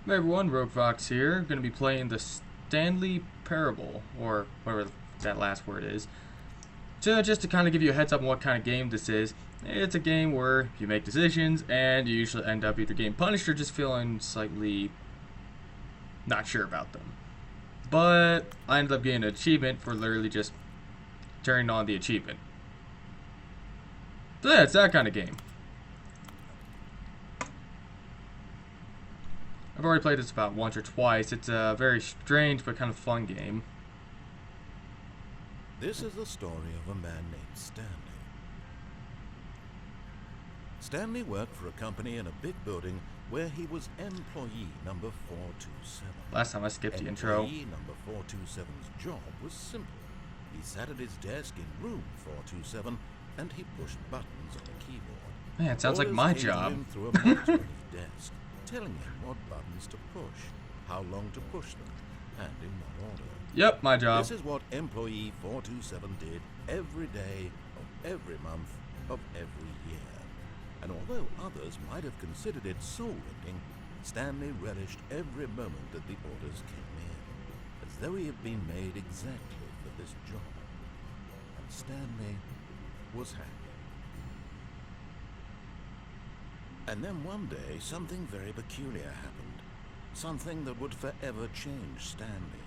Hey everyone, Rogue Fox here. Going to be playing the Stanley Parable, or whatever that last word is. So just to kind of give you a heads up on what kind of game this is, it's a game where you make decisions and you usually end up either getting punished or just feeling slightly not sure about them. But I ended up getting an achievement for literally just turning on the achievement. So yeah, it's that kind of game. I've already played this about once or twice. It's a very strange but kind of fun game. This is the story of a man named Stanley. Stanley worked for a company in a big building where he was employee number 427. Last time I skipped the intro. Employee number 427's job was simple. He sat at his desk in room 427 and he pushed buttons on a keyboard. Man, it sounds like my job. Through a monitor on his desk, telling him what buttons to push, how long to push them, and in what order. Yep, my job. This is what employee 427 did every day of every month of every year. And although others might have considered it soul-rending, Stanley relished every moment that the orders came in, as though he had been made exactly for this job. And Stanley was happy. And then one day, something very peculiar happened. Something that would forever change Stanley.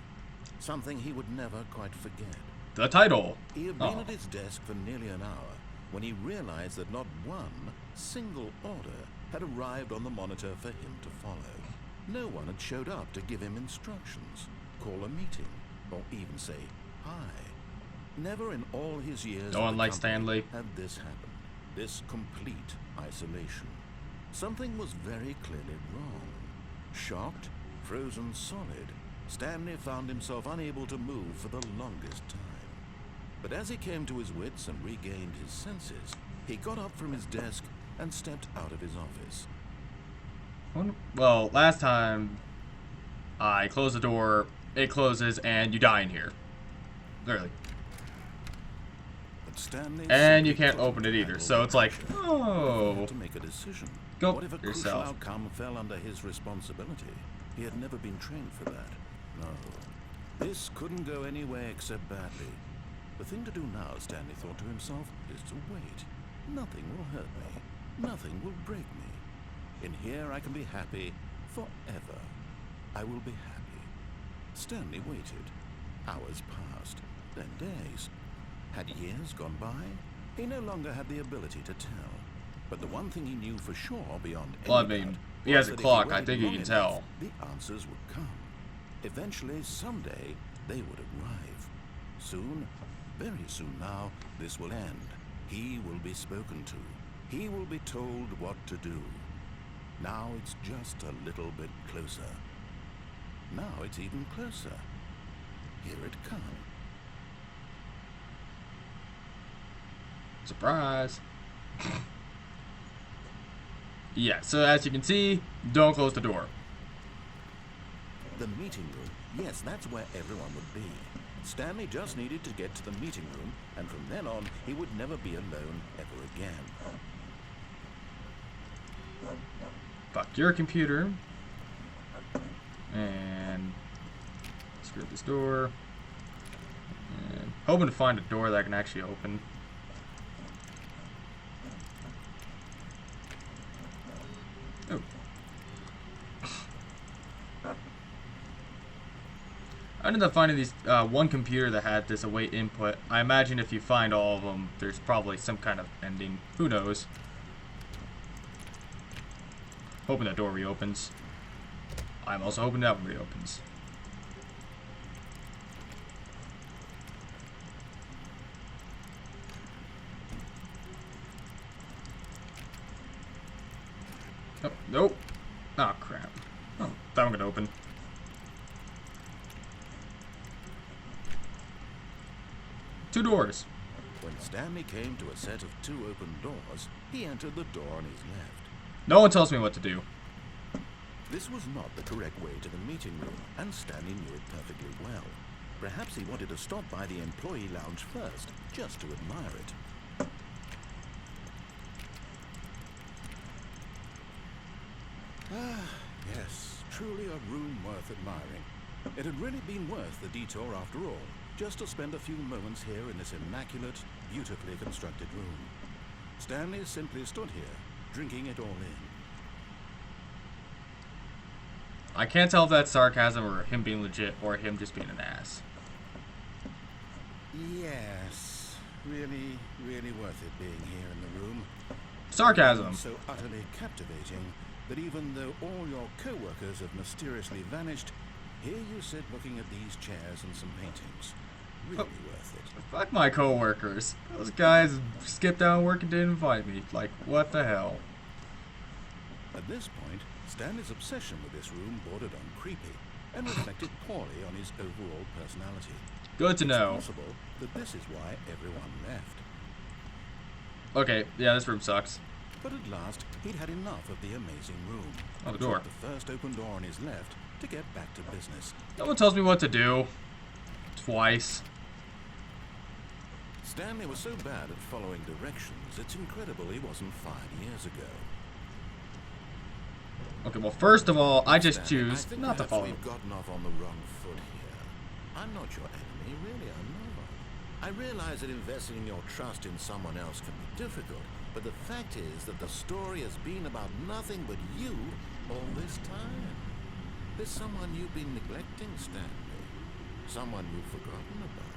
Something he would never quite forget. The title. He had been at his desk for nearly an hour when he realized that not one single order had arrived on the monitor for him to follow. No one had showed up to give him instructions, call a meeting, or even say hi. Never in all his years No one likes Stanley. had this happened. This complete isolation. Something was very clearly wrong. Shocked, frozen solid, Stanley found himself unable to move for the longest time. But as he came to his wits and regained his senses, he got up from his desk and stepped out of his office. Well, last time I closed the door, it closes, and you die in here. Literally. But Stanley and you can't open it either, so it's like, oh. To make a decision. Go what if a yourself. crucial outcome fell under his responsibility? He had never been trained for that. No. This couldn't go any way except badly. The thing to do now, Stanley thought to himself, is to wait. Nothing will hurt me. Nothing will break me. In here I can be happy forever. I will be happy. Stanley waited. Hours passed, then days. Had years gone by? He no longer had the ability to tell. But the one thing he knew for sure beyond any Well, I mean, doubt he has was a that if clock. I waited think you long can enough, tell. the answers would come. Eventually, someday, they would arrive. Soon, very soon now, this will end. He will be spoken to. He will be told what to do. Now it's just a little bit closer. Now it's even closer. Here it comes. Surprise. Yeah, so as you can see, don't close the door. The meeting room. Yes, that's where everyone would be. Stanley just needed to get to the meeting room, and from then on, he would never be alone ever again. Fuck your computer. And screw this door. And hoping to find a door that I can actually open. Oh. I ended up finding these one computer that had this await input. I imagine if you find all of them, there's probably some kind of ending. Who knows? Hoping that door reopens. I'm also hoping that one reopens. Oh, nope. Oh, crap. Oh, that one could open. Two doors. When Stanley came to a set of two open doors, he entered the door on his left. No one tells me what to do. This was not the correct way to the meeting room, and Stanley knew it perfectly well. Perhaps he wanted to stop by the employee lounge first, just to admire it. Ah, yes, truly a room worth admiring. It had really been worth the detour after all, just to spend a few moments here in this immaculate, beautifully constructed room. Stanley simply stood here, drinking it all in. I can't tell if that's sarcasm or him being legit or him just being an ass. Yes, really, really worth it being here in the room. Sarcasm. So utterly captivating that even though all your co-workers have mysteriously vanished, here you sit looking at these chairs and some paintings. Really worth it. Fuck my co-workers. Those guys skipped out work and didn't invite me. Like, what the hell? At this point, Stanley's obsession with this room bordered on creepy and reflected poorly on his overall personality. Good to know. It's possible that this is why everyone left. Okay, yeah, this room sucks. But at last, he'd had enough of the amazing room. Oh, the door. Took the first open door on his left to get back to business. No one tells me what to do. Twice. Stanley was so bad at following directions, it's incredible he wasn't 5 years ago. Okay, well, first of all, I just Stanley, choose I think not to perhaps follow. We've gotten off on the wrong foot here. I'm not your enemy, really, I'm not. I realize that investing your trust in someone else can be difficult, but the fact is that the story has been about nothing but you all this time. There's someone you've been neglecting, Stanley. Someone you've forgotten about.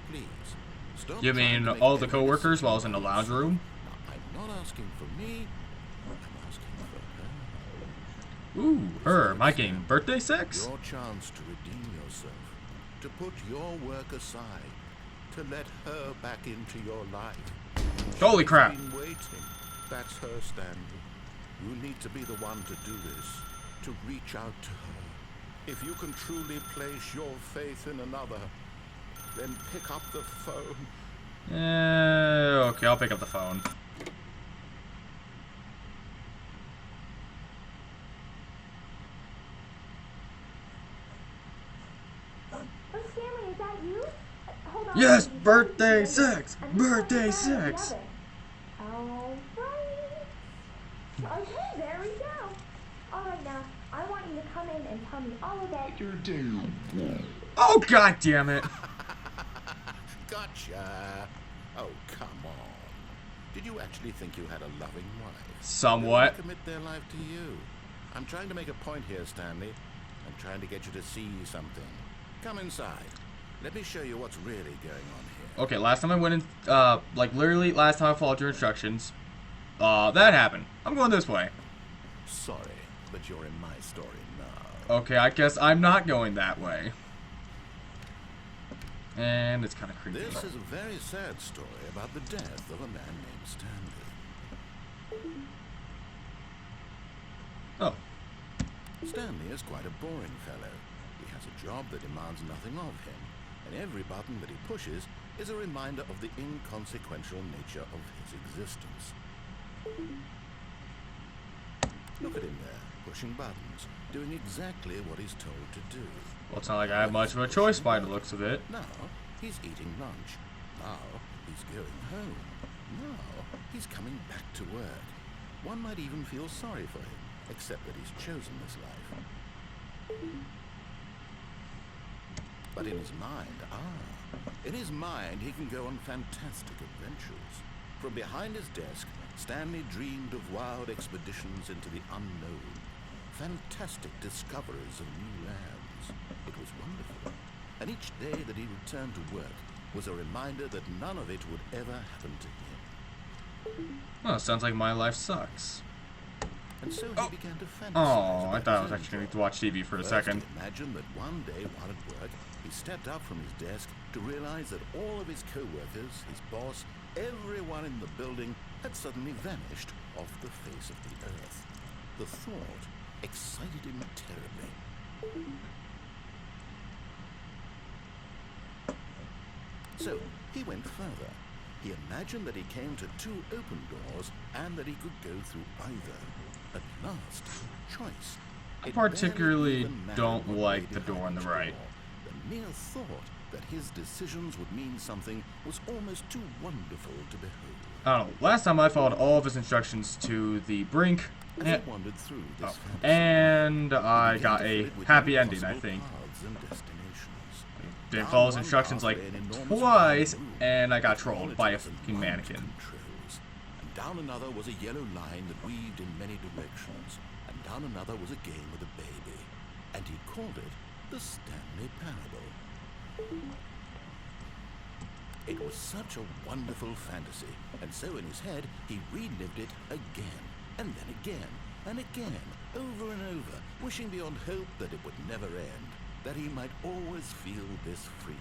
Please, stop. You mean all the co-workers while I was in the lounge room? Now, I'm not asking for me, I'm asking for her. Ooh, her. My game. Birthday sex? Your chance to redeem yourself, to put your work aside, to let her back into your life. Holy crap. She's been waiting. That's her, Stanley. You need to be the one to do this, to reach out to her. If you can truly place your faith in another, then pick up the phone. Okay, I'll pick up the phone. Oh, Stanley, is that you? Hold on. Yes, birthday sex! Birthday sex! All right. Okay, there we go. All right, now, I want you to come in and tell me all about your day. Oh, god damn it! Gotcha. Oh, come on. Did you actually think you had a loving wife? Somewhat. Who would commit their life to you? I'm trying to make a point here, Stanley. I'm trying to get you to see something. Come inside. Let me show you what's really going on here. Okay, last time I went in, like literally last time I followed your instructions, that happened. I'm going this way. Sorry, but you're in my story now. Okay, I guess I'm not going that way. And it's kind of creepy. This is a very sad story about the death of a man named Stanley. Oh. Stanley is quite a boring fellow. He has a job that demands nothing of him, and every button that he pushes is a reminder of the inconsequential nature of his existence. Look at him there, pushing buttons, doing exactly what he's told to do. Well, it's not like I have much of a choice by the looks of it. Now, he's eating lunch. Now, he's going home. Now, he's coming back to work. One might even feel sorry for him, except that he's chosen this life. But in his mind, he can go on fantastic adventures. From behind his desk, Stanley dreamed of wild expeditions into the unknown, fantastic discoveries of new lands. It was wonderful. And each day that he returned to work was a reminder that none of it would ever happen to him. Oh, sounds like my life sucks. And so he began to fantasize. Oh, I about thought I his was own actually going job. to watch TV for a second. First, imagine that one day while at work, he stepped up from his desk to realize that all of his co-workers, his boss, everyone in the building had suddenly vanished off the face of the earth. The thought excited him terribly. So he went further. He imagined that he came to 2 open doors and that he could go through either. At last, choice. I It particularly barely even mattered don't what like lay the door on behind the each right. door. The mere thought that his decisions would mean something was almost too wonderful to behold. I don't know. Last time I followed all of his instructions to the brink, As Yeah. he wandered through this fantasy, And I he began got to a fill it with happy many ending, I possible think. paths and destinations. Didn't Down follow his one instructions path like lay an enormous twice, room and I got with trolled by a monitors and fucking mind mannequin. controls. And down another was a yellow line that weaved in many directions. And down another was a game with a baby. And he called it the Stanley Parable. It was such a wonderful fantasy, and so in his head he relived it again, and then again, and again, over and over, wishing beyond hope that it would never end, that he might always feel this free.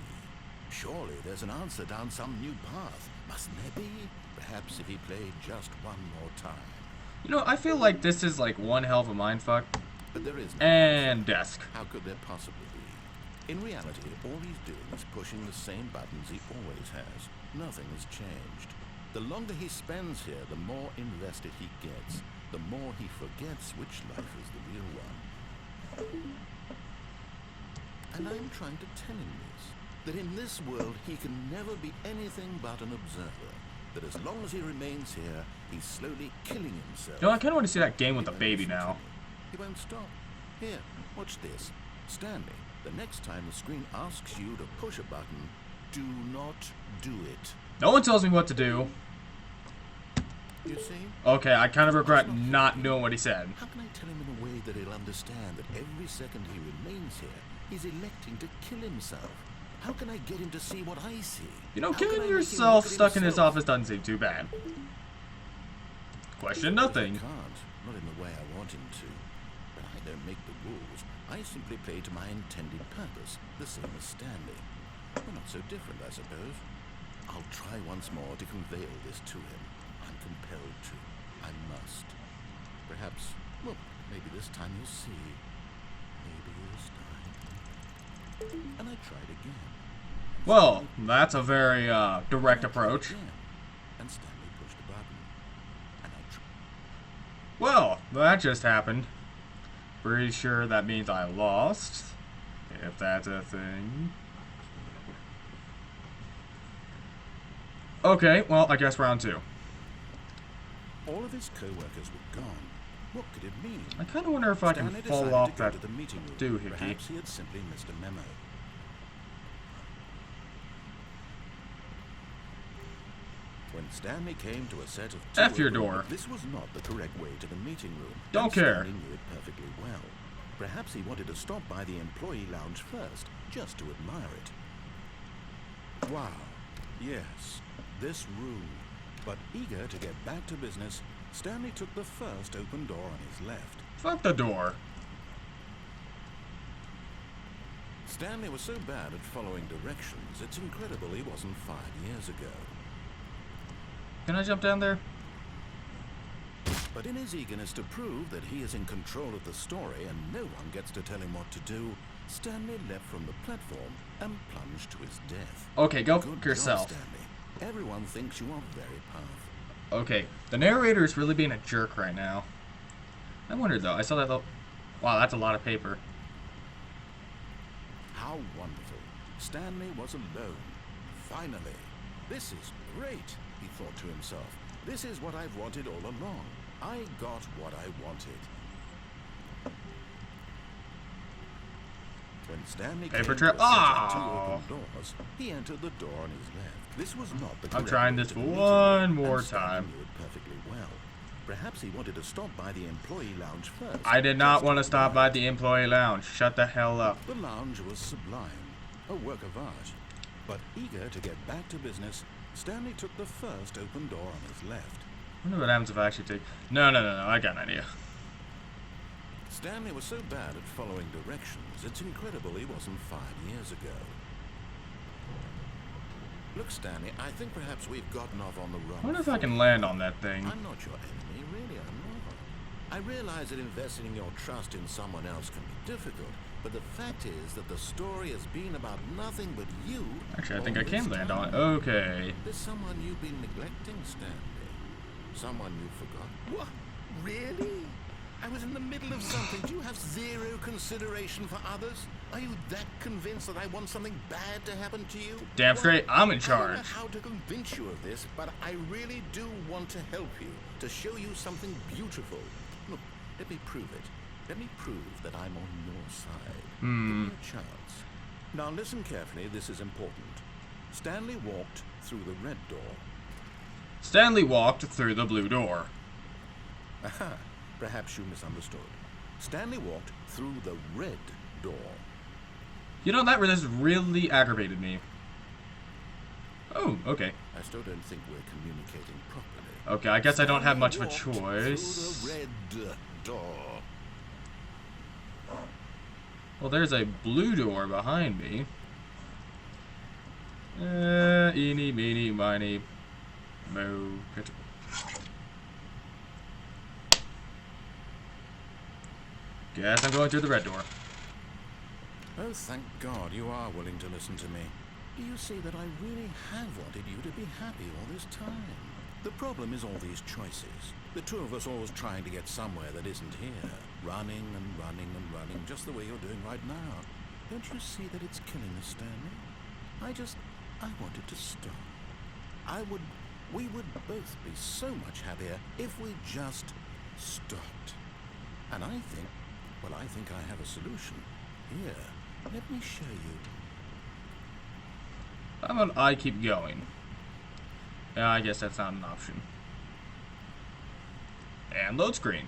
Surely there's an answer down some new path, mustn't there be? Perhaps if he played just one more time. You know, I feel like this is like one hell of a mindfuck. But there is no And desk. How could there possibly be? In reality, all he's doing is pushing the same buttons he always has. Nothing has changed. The longer he spends here, the more invested he gets. The more he forgets which life is the real one. And I'm trying to tell him this. That in this world, he can never be anything but an observer. That as long as he remains here, he's slowly killing himself. You know, I kind of want to see that game with He the won't baby listen to now. me. He won't stop. Here, watch this. Stanley, the next time the screen asks you to push a button, do not do it. No one tells me what to do. You see? Okay, I kind of regret not knowing what he said. How can I tell him in a way that he'll understand that every second he remains here, he's electing to kill himself? How can I get him to see what I see? You know, How can I killing make him yourself look at stuck in his himself? office doesn't seem too bad. Question I nothing. can't, not in the way I want him to. But I don't make the rules. I simply play to my intended purpose, the same as Stanley. We're not so different, I suppose. I'll try once more to convey all this to him. I'm compelled to. I must. Perhaps, well, maybe this time you'll see. Maybe this time. And I tried again. Well, that's a very direct approach. Again. And Stanley pushed the button. And I tried. Well, that just happened. Pretty sure that means I lost. If that's a thing. Okay, well, I guess round two. All of his co-workers were gone. What could it mean? I kind of wonder if I can Stanley fall decided off to go that to the meeting room. doohickey. Perhaps he had simply missed a memo. When Stanley came to a set of two F your open- door. This was not the correct way to the meeting room. Don't and care. Stanley knew it perfectly well. Perhaps he wanted to stop by the employee lounge first, just to admire it. Wow. Yes, this room. But eager to get back to business, Stanley took the first open door on his left. Fuck the door. Stanley was so bad at following directions, it's incredible he wasn't 5 years ago. Can I jump down there? But in his eagerness to prove that he is in control of the story and no one gets to tell him what to do, Stanley leapt from the platform and plunged to his death. Okay, go Good fuck job, yourself. Stanley. Everyone thinks you are very powerful. Okay, the narrator is really being a jerk right now. I wondered though, I saw that. Wow, that's a lot of paper. How wonderful. Stanley was alone. Finally. This is great, he thought to himself. This is what I've wanted all along. I got what I wanted. When Stanley Paper came trail. to a set of two Oh. open doors, he entered the door on his left. This was not the I'm correct trying way this to the meeting one room, more and Stanley time. knew it perfectly well. Perhaps he wanted to stop by the employee lounge first. I did not just want to stop by admire the employee lounge. Shut the hell up. the lounge was sublime, a work of art. But eager to get back to business, Stanley took the first open door on his left. I wonder what happens if I actually take. No, I got an idea. Stanley was so bad at following directions, it's incredible he wasn't 5 years ago. Look, Stanley, I think perhaps we've gotten off on the wrong I wonder if I foot. can land on that thing. I'm not your enemy, really, I'm not. I realize that investing your trust in someone else can be difficult, but the fact is that the story has been about nothing but you. Actually, I think all I can this land on it. time. Okay. There's someone you've been neglecting, Stanley. Someone you forgot. What? Really? I was in the middle of something. Do you have zero consideration for others? Are you that convinced that I want something bad to happen to you? Damn Well, straight, I'm in I don't charge. know how to convince you of this, but I really do want to help you, to show you something beautiful. Look, Let me prove it. Let me prove that I'm on your side. Give me a chance. Now listen carefully, this is important. Stanley walked through the red door. Stanley walked through the blue door. Aha, perhaps you misunderstood. Stanley walked through the red door. You know, that just really aggravated me. Oh, okay. I still don't think we're communicating properly. Okay, I guess I don't have much of a Stanley walked choice. through the red door. Well, there's a blue door behind me. Eeny, meeny, miny, mo. Guess I'm going through the red door. Oh, thank God you are willing to listen to me. Do you see that I really have wanted you to be happy all this time? The problem is all these choices. The two of us always trying to get somewhere that isn't here. Running and running and running, just the way you're doing right now. Don't you see that it's killing us, Stanley? I wanted to stop. We would both be so much happier if we just stopped. And I think I have a solution. Here, let me show you. How about I keep going? Yeah, I guess that's not an option. And load screen.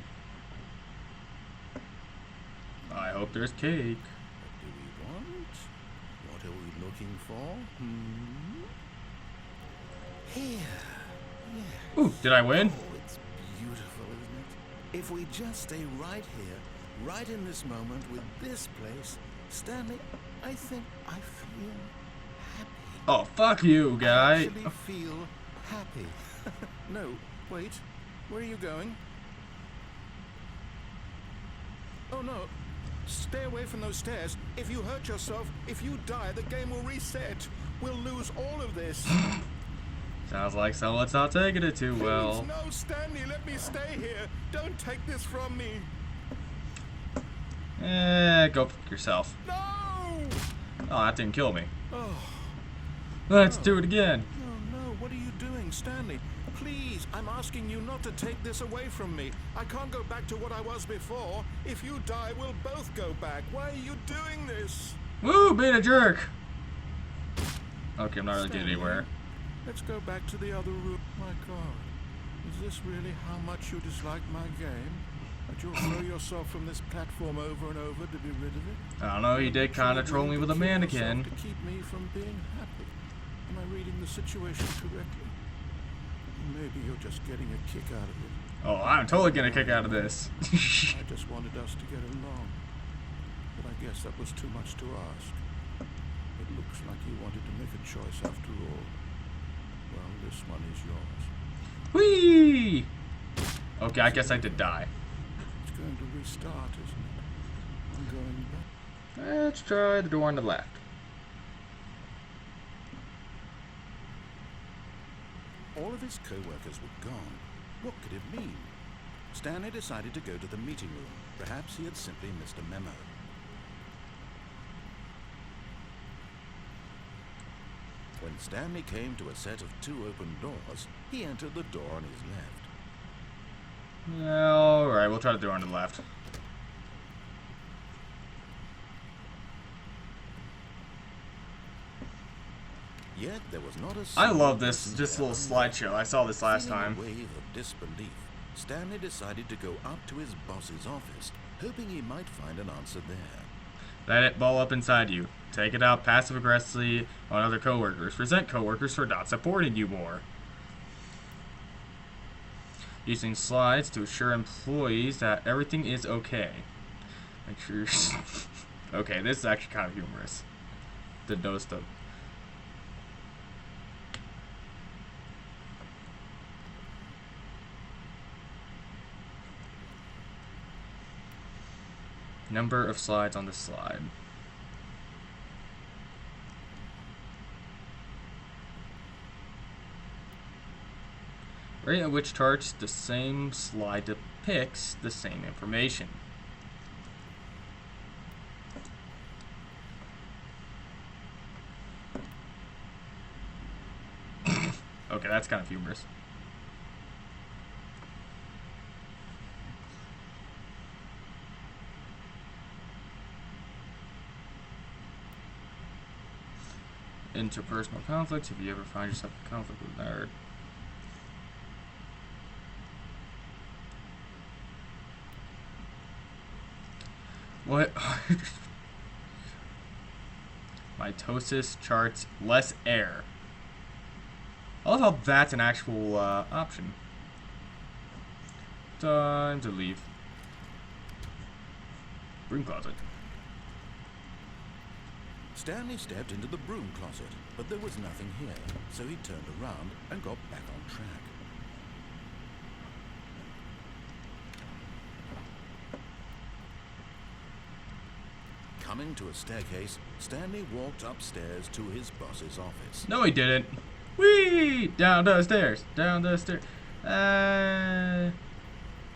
I hope there's cake. What do we want? What are we looking for? Here. Yes. Ooh, did I win? Oh, it's beautiful, isn't it? If we just stay right here, right in this moment with this place, Stanley, I think I feel happy. Oh, fuck you, guy. I actually feel happy. No, wait. Where are you going? Oh no. Stay away from those stairs. If you hurt yourself, if you die, the game will reset. We'll lose all of this. Sounds like someone's not taking it too well. Please, no, Stanley, let me stay here. Don't take this from me. Go fuck yourself. No! Oh, that didn't kill me. Oh. Let's do it again. No, what are you doing, Stanley? Please, I'm asking you not to take this away from me. I can't go back to what I was before. If you die, we'll both go back. Why are you doing this? Woo, being a jerk. Okay, I'm not really Stanley, getting anywhere. Let's go back to the other room. My God, is this really how much you dislike my game? That you'll throw yourself from this platform over and over to be rid of it? I don't know, he did kind of troll me with a mannequin. To keep me from being happy. Am I reading the situation correctly? Maybe you're just getting a kick out of it. Oh, I'm totally getting a kick out of this. I just wanted us to get along. But I guess that was too much to ask. It looks like you wanted to make a choice after all. Well, this one is yours. Whee! Okay, I guess I did die. It's going to restart, isn't it? I'm going back. Let's try the door on the left. All of his co-workers were gone. What could it mean? Stanley decided to go to the meeting room. Perhaps he had simply missed a memo. When Stanley came to a set of 2 open doors, he entered the door on his left. Alright, we'll try the door on the left. Yet there was not a I love single this person little there. slideshow. I saw this last Feeling time. a wave of disbelief, Stanley decided to go up to his boss's office, hoping he might find an answer there. Let it ball up inside you. Take it out passive-aggressively on other coworkers. Resent coworkers for not supporting you more. Using slides to assure employees that everything is okay. Make sure you're... Okay, this is actually kind of humorous. Didn't notice the... number of slides on the slide. Rate at which charts the same slide depicts the same information. Okay, that's kind of humorous. Interpersonal conflicts. If you ever find yourself in conflict with a nerd. What? Mitosis charts less air. I love how that's an actual option. Time to leave. Broom closet. Stanley stepped into the broom closet, but there was nothing here, so he turned around and got back on track. Coming to a staircase, Stanley walked upstairs to his boss's office. No, he didn't. Whee! Down the stairs. Down the stairs.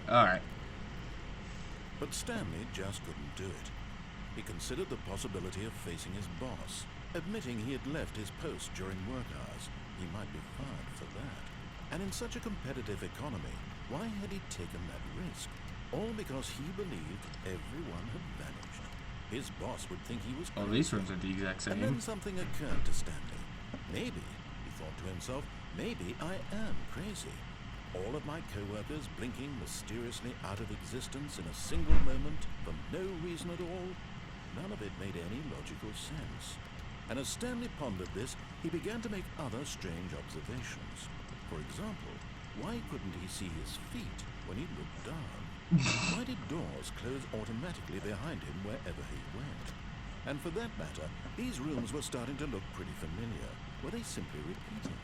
Alright. But Stanley just couldn't do it. He considered the possibility of facing his boss, admitting he had left his post during work hours. He might be fired for that. And in such a competitive economy, why had he taken that risk? All because he believed everyone had vanished. His boss would think he was crazy. Oh, these rooms are the exact same. And then something occurred to Stanley. Maybe, he thought to himself, maybe I am crazy. All of my co-workers blinking mysteriously out of existence in a single moment for no reason at all. None of it made any logical sense. And as Stanley pondered this, he began to make other strange observations. For example, why couldn't he see his feet when he looked down? Why did doors close automatically behind him wherever he went? And for that matter, these rooms were starting to look pretty familiar. Were they simply repeating?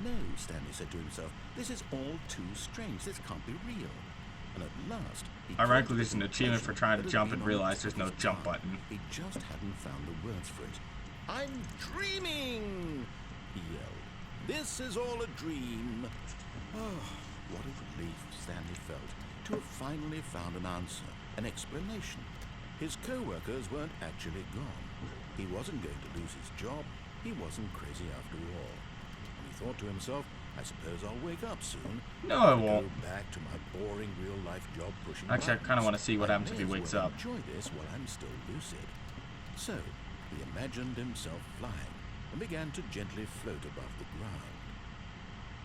No, Stanley said to himself, this is all too strange. This can't be real. And at last, ironically, there's an achievement for trying to jump and realize there's no jump button. He just hadn't found the words for it. I'm dreaming, he yelled. This is all a dream. Oh, what a relief Stanley felt to have finally found an answer, an explanation. His co-workers weren't actually gone. He wasn't going to lose his job. He wasn't crazy after all. And he thought to himself, I suppose I'll wake up soon. No, I won't. Go back to my boring real-life job pushing Actually, I kind of want to see what happens if he may as wakes well up. Enjoy this while I'm still lucid. So, he imagined himself flying and began to gently float above the ground.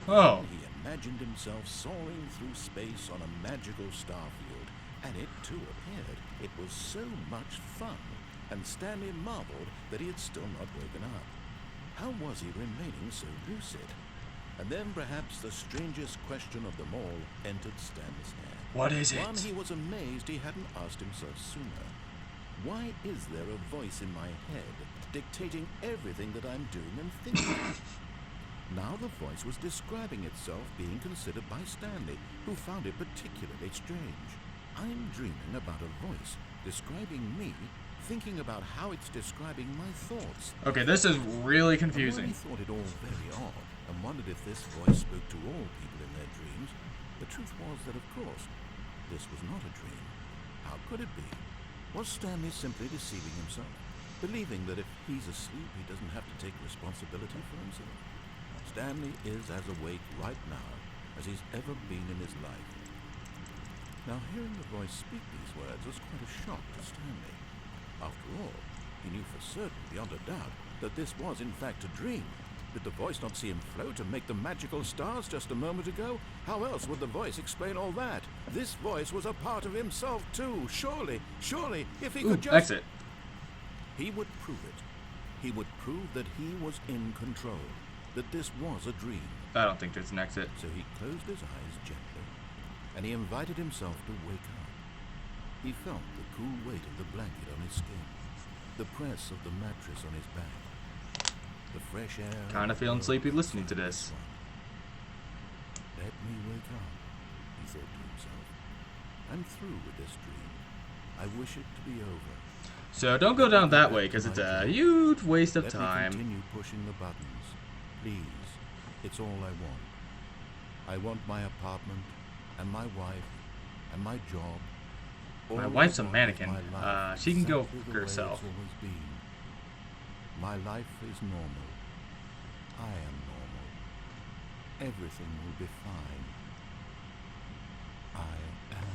Oh. He imagined himself soaring through space on a magical starfield, and it too appeared. It was so much fun, and Stanley marveled that he had still not woken up. How was he remaining so lucid? And then perhaps the strangest question of them all entered Stanley's head. What is it? One he was amazed he hadn't asked himself sooner. Why is there a voice in my head dictating everything that I'm doing and thinking? Now the voice was describing itself being considered by Stanley, who found it particularly strange. I'm dreaming about a voice describing me, thinking about how it's describing my thoughts. Okay, this is really He confusing. thought it all very odd and wondered if this voice spoke to all people in their dreams. The truth was that, of course, this was not a dream. How could it be? Was Stanley simply deceiving himself, believing that if he's asleep, he doesn't have to take responsibility for himself? Stanley is as awake right now as he's ever been in his life. Now, hearing the voice speak these words was quite a shock to Stanley. After all, he knew for certain, beyond a doubt, that this was in fact a dream. Did the voice not see him float and make the magical stars just a moment ago? How else would the voice explain all that? This voice was a part of himself too. Surely, if he could just... Exit. He would prove it. He would prove that he was in control, that this was a dream. I don't think there's an exit. So he closed his eyes gently, and he invited himself to wake up. He felt the cool weight of the blanket on his skin, the press of the mattress on his back, the fresh air... Kind of feeling sleepy listening to this. Let me wake up, he thought to himself. I'm through with this dream. I wish it to be over. So don't go down that way, because it's a huge waste of Let me time. continue pushing the buttons. Please. It's all I want. I want my apartment, and my wife, and my job. My All wife's I a want mannequin. is my life She can go exactly the for way herself. it's always been. My life is normal. I am normal. Everything will be fine. I am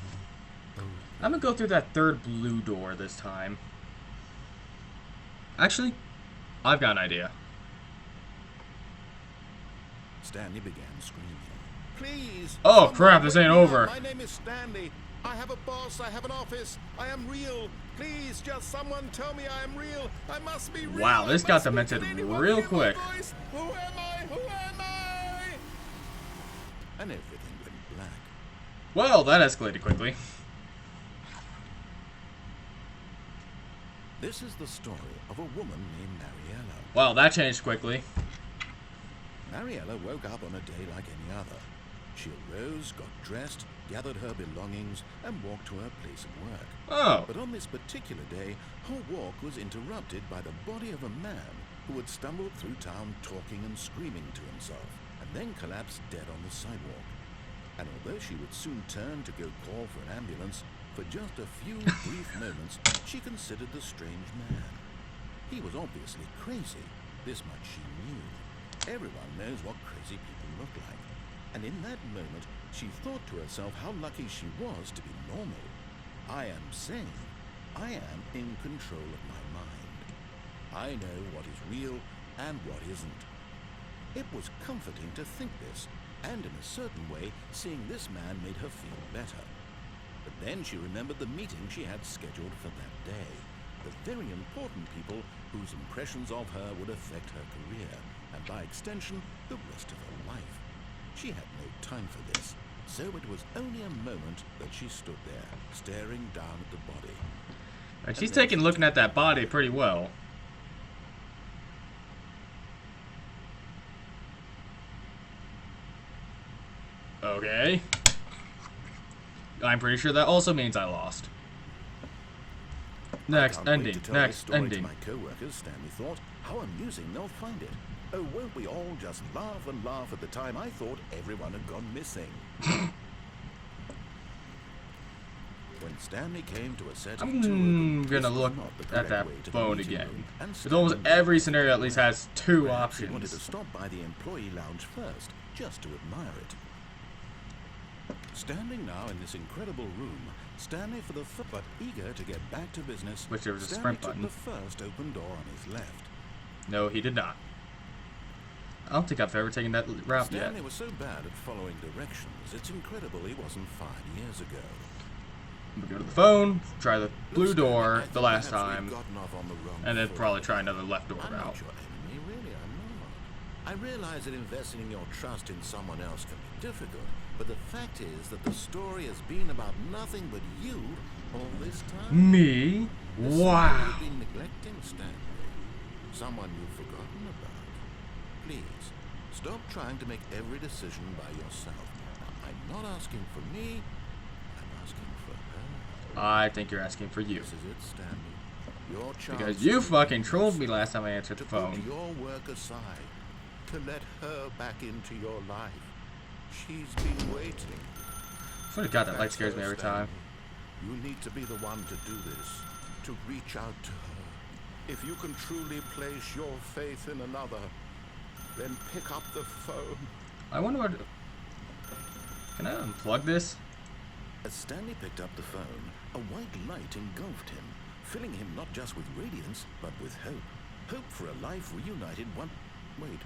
okay. I'm gonna go through that third blue door this time. Actually, I've got an idea. Stanley began screaming. Please! Oh, someone crap, this wake ain't me up. over. My name is Stanley. I have a boss. I have an office. I am real. Please, just someone tell me I am real. I must be real. Wow, this I got must be- demented Can anyone real hear my quick. voice? Who am I? Who am I? And everything went black. Well, that escalated quickly. This is the story of a woman named Mariella. Well, that changed quickly. Mariella woke up on a day like any other. She arose, got dressed, gathered her belongings, and walked to her place of work. Oh. But on this particular day, her walk was interrupted by the body of a man who had stumbled through town talking and screaming to himself, and then collapsed dead on the sidewalk. And although she would soon turn to go call for an ambulance, for just a few brief moments, she considered the strange man. He was obviously crazy. This much she knew. Everyone knows what crazy people look like. And in that moment, she thought to herself how lucky she was to be normal. I am sane. I am in control of my mind. I know what is real and what isn't. It was comforting to think this, and in a certain way, seeing this man made her feel better. But then she remembered the meeting she had scheduled for that day. The very important people whose impressions of her would affect her career, and by extension, the rest of her life. She had no time for this, so it was only a moment that she stood there, staring down at the body. And she's taking looking at that body pretty well. Okay. I'm pretty sure that also means I lost. Next ending. Next ending. My co-workers, Stanley thought, how amusing they'll find it. Oh, won't we all just laugh and laugh at the time I thought everyone had gone missing. When Stanley came to a set of I'm gonna look at that phone again. Because almost every scenario at least has two He wanted options. to stop by the employee lounge first, just to admire it. Standing now in this incredible room, Stanley for the but eager to get back to business, Which there was a Stanley sprint took button. the first open door on his left. No, he did not. I don't think I've ever taken that route yet. Stanley was so bad at following directions, it's incredible he wasn't 5 years ago. I'm gonna go to the phone, try the blue Stanley, door I the think last perhaps we've time, gotten off on the wrong and then foot. probably try another left door I'm route. not your enemy, really, I'm not. I realize that investing your trust in someone else can be difficult, but the fact is that the story has been about nothing but you all this time. Me? There's someone Wow. you've been neglecting, Stanley. Someone you've forgotten about. Please, stop trying to make every decision by yourself. I'm not asking for me, I'm asking for her. I think you're asking for you. This is it, Stanley. Your chance Because you to fucking do trolled this, me last time I answered to the put phone. your work aside, to let her back into your life. She's been waiting. I swear to God, that light That's scares me her, every time. Stanley. You need to be the one to do this, to reach out to her. If you can truly place your faith in another, then pick up the phone. I wonder what... Can I unplug this? As Stanley picked up the phone, a white light engulfed him, filling him not just with radiance, but with hope. Hope for a life reunited one... Wait.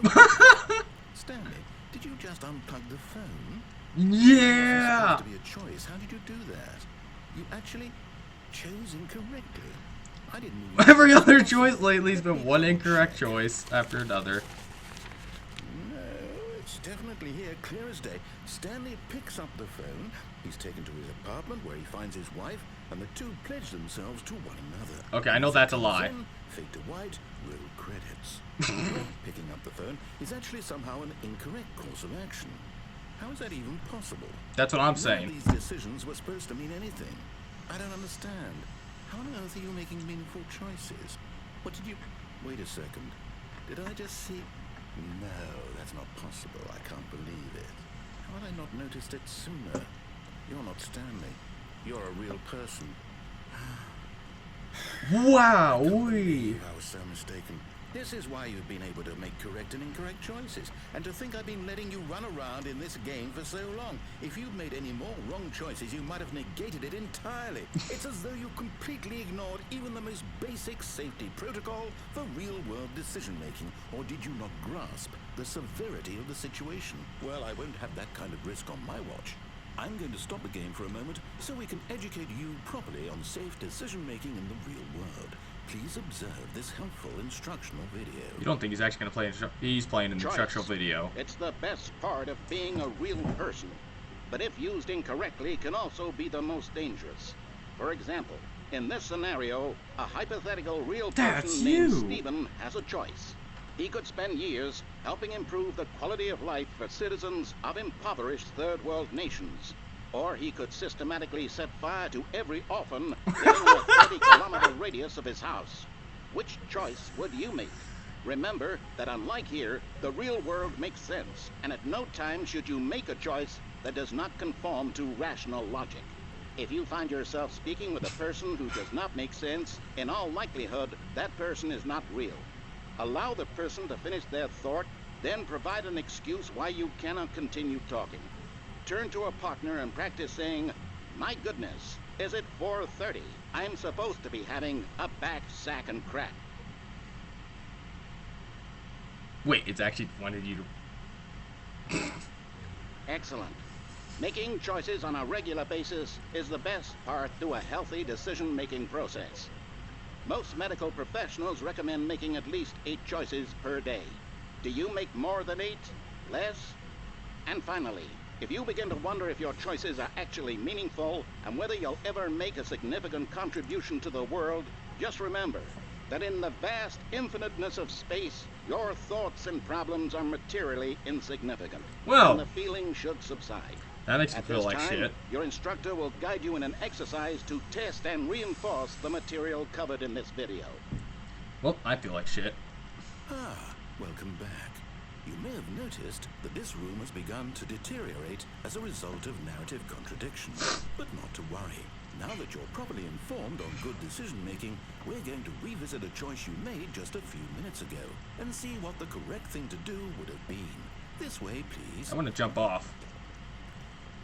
Oh, Stanley, did you just unplug the phone? Yeah! It was supposed to be a choice. How did you do that? You actually chose incorrectly. I didn't even... Every other choice lately has been one incorrect choice after another. No, it's definitely here, clear as day. Stanley picks up the phone. He's taken to his apartment where he finds his wife, and the two pledge themselves to one another. Okay, I know that's a lie. Then, fade to white, roll credits. Picking up the phone is actually somehow an incorrect course of action. How is that even possible? That's what I'm None saying. of these decisions were supposed to mean anything. I don't understand. How on earth are you making meaningful choices? What did you... Wait a second. Did I just see... No, that's not possible. I can't believe it. How had I not noticed it sooner? You're not Stanley. You're a real person. Wow! I was so mistaken. This is why you've been able to make correct and incorrect choices. And to think I've been letting you run around in this game for so long. If you'd made any more wrong choices, you might have negated it entirely. It's as though you completely ignored even the most basic safety protocol for real-world decision-making. Or did you not grasp the severity of the situation? Well, I won't have that kind of risk on my watch. I'm going to stop the game for a moment so we can educate you properly on safe decision-making in the real world. Please observe this helpful instructional video. You don't think he's actually going to play? He's playing an instructional video. It's the best part of being a real person, but if used incorrectly, can also be the most dangerous. For example, in this scenario, a hypothetical real person named Stephen has a choice. He could spend years helping improve the quality of life for citizens of impoverished third world nations. Or he could systematically set fire to every orphan living in a 30-kilometer radius of his house. Which choice would you make? Remember that unlike here, the real world makes sense, and at no time should you make a choice that does not conform to rational logic. If you find yourself speaking with a person who does not make sense, in all likelihood, that person is not real. Allow the person to finish their thought, then provide an excuse why you cannot continue talking. Turn to a partner and practice saying, "My goodness, is it 4:30? I'm supposed to be having a back, sack, and crack." Wait, it's actually wanted you to... Excellent. Making choices on a regular basis is the best part to a healthy decision-making process. Most medical professionals recommend making at least 8 choices per day. Do you make more than 8? Less? And finally, if you begin to wonder if your choices are actually meaningful and whether you'll ever make a significant contribution to the world, just remember that in the vast infiniteness of space, your thoughts and problems are materially insignificant. Well, and the feeling should subside. That makes me At feel this like time, shit. your instructor will guide you in an exercise to test and reinforce the material covered in this video. Well, I feel like shit. Ah, welcome back. You may have noticed that this room has begun to deteriorate as a result of narrative contradiction. But not to worry. Now that you're properly informed on good decision-making, we're going to revisit a choice you made just a few minutes ago and see what the correct thing to do would have been. This way, please. I want to jump off.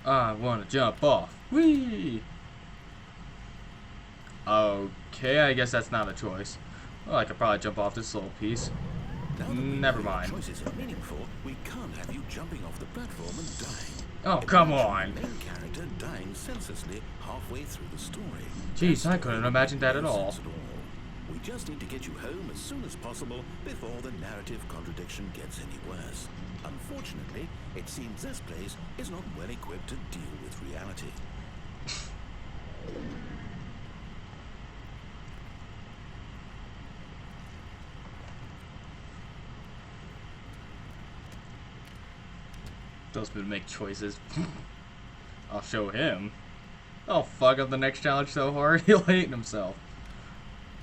I want to jump off. Whee! Okay, I guess that's not a choice. Well, I could probably jump off this little piece. Never mind. Choices are meaningful. We can't have you jumping off the platform and dying. Oh, come on. The main character dying senselessly halfway through the story. Jeez, I couldn't imagine that at all. We just need to get you home as soon as possible before the narrative contradiction gets any worse. Unfortunately, it seems this place is not well equipped to deal with reality. Tells me to make choices. I'll show him. I'll fuck up the next challenge so hard he'll hate himself.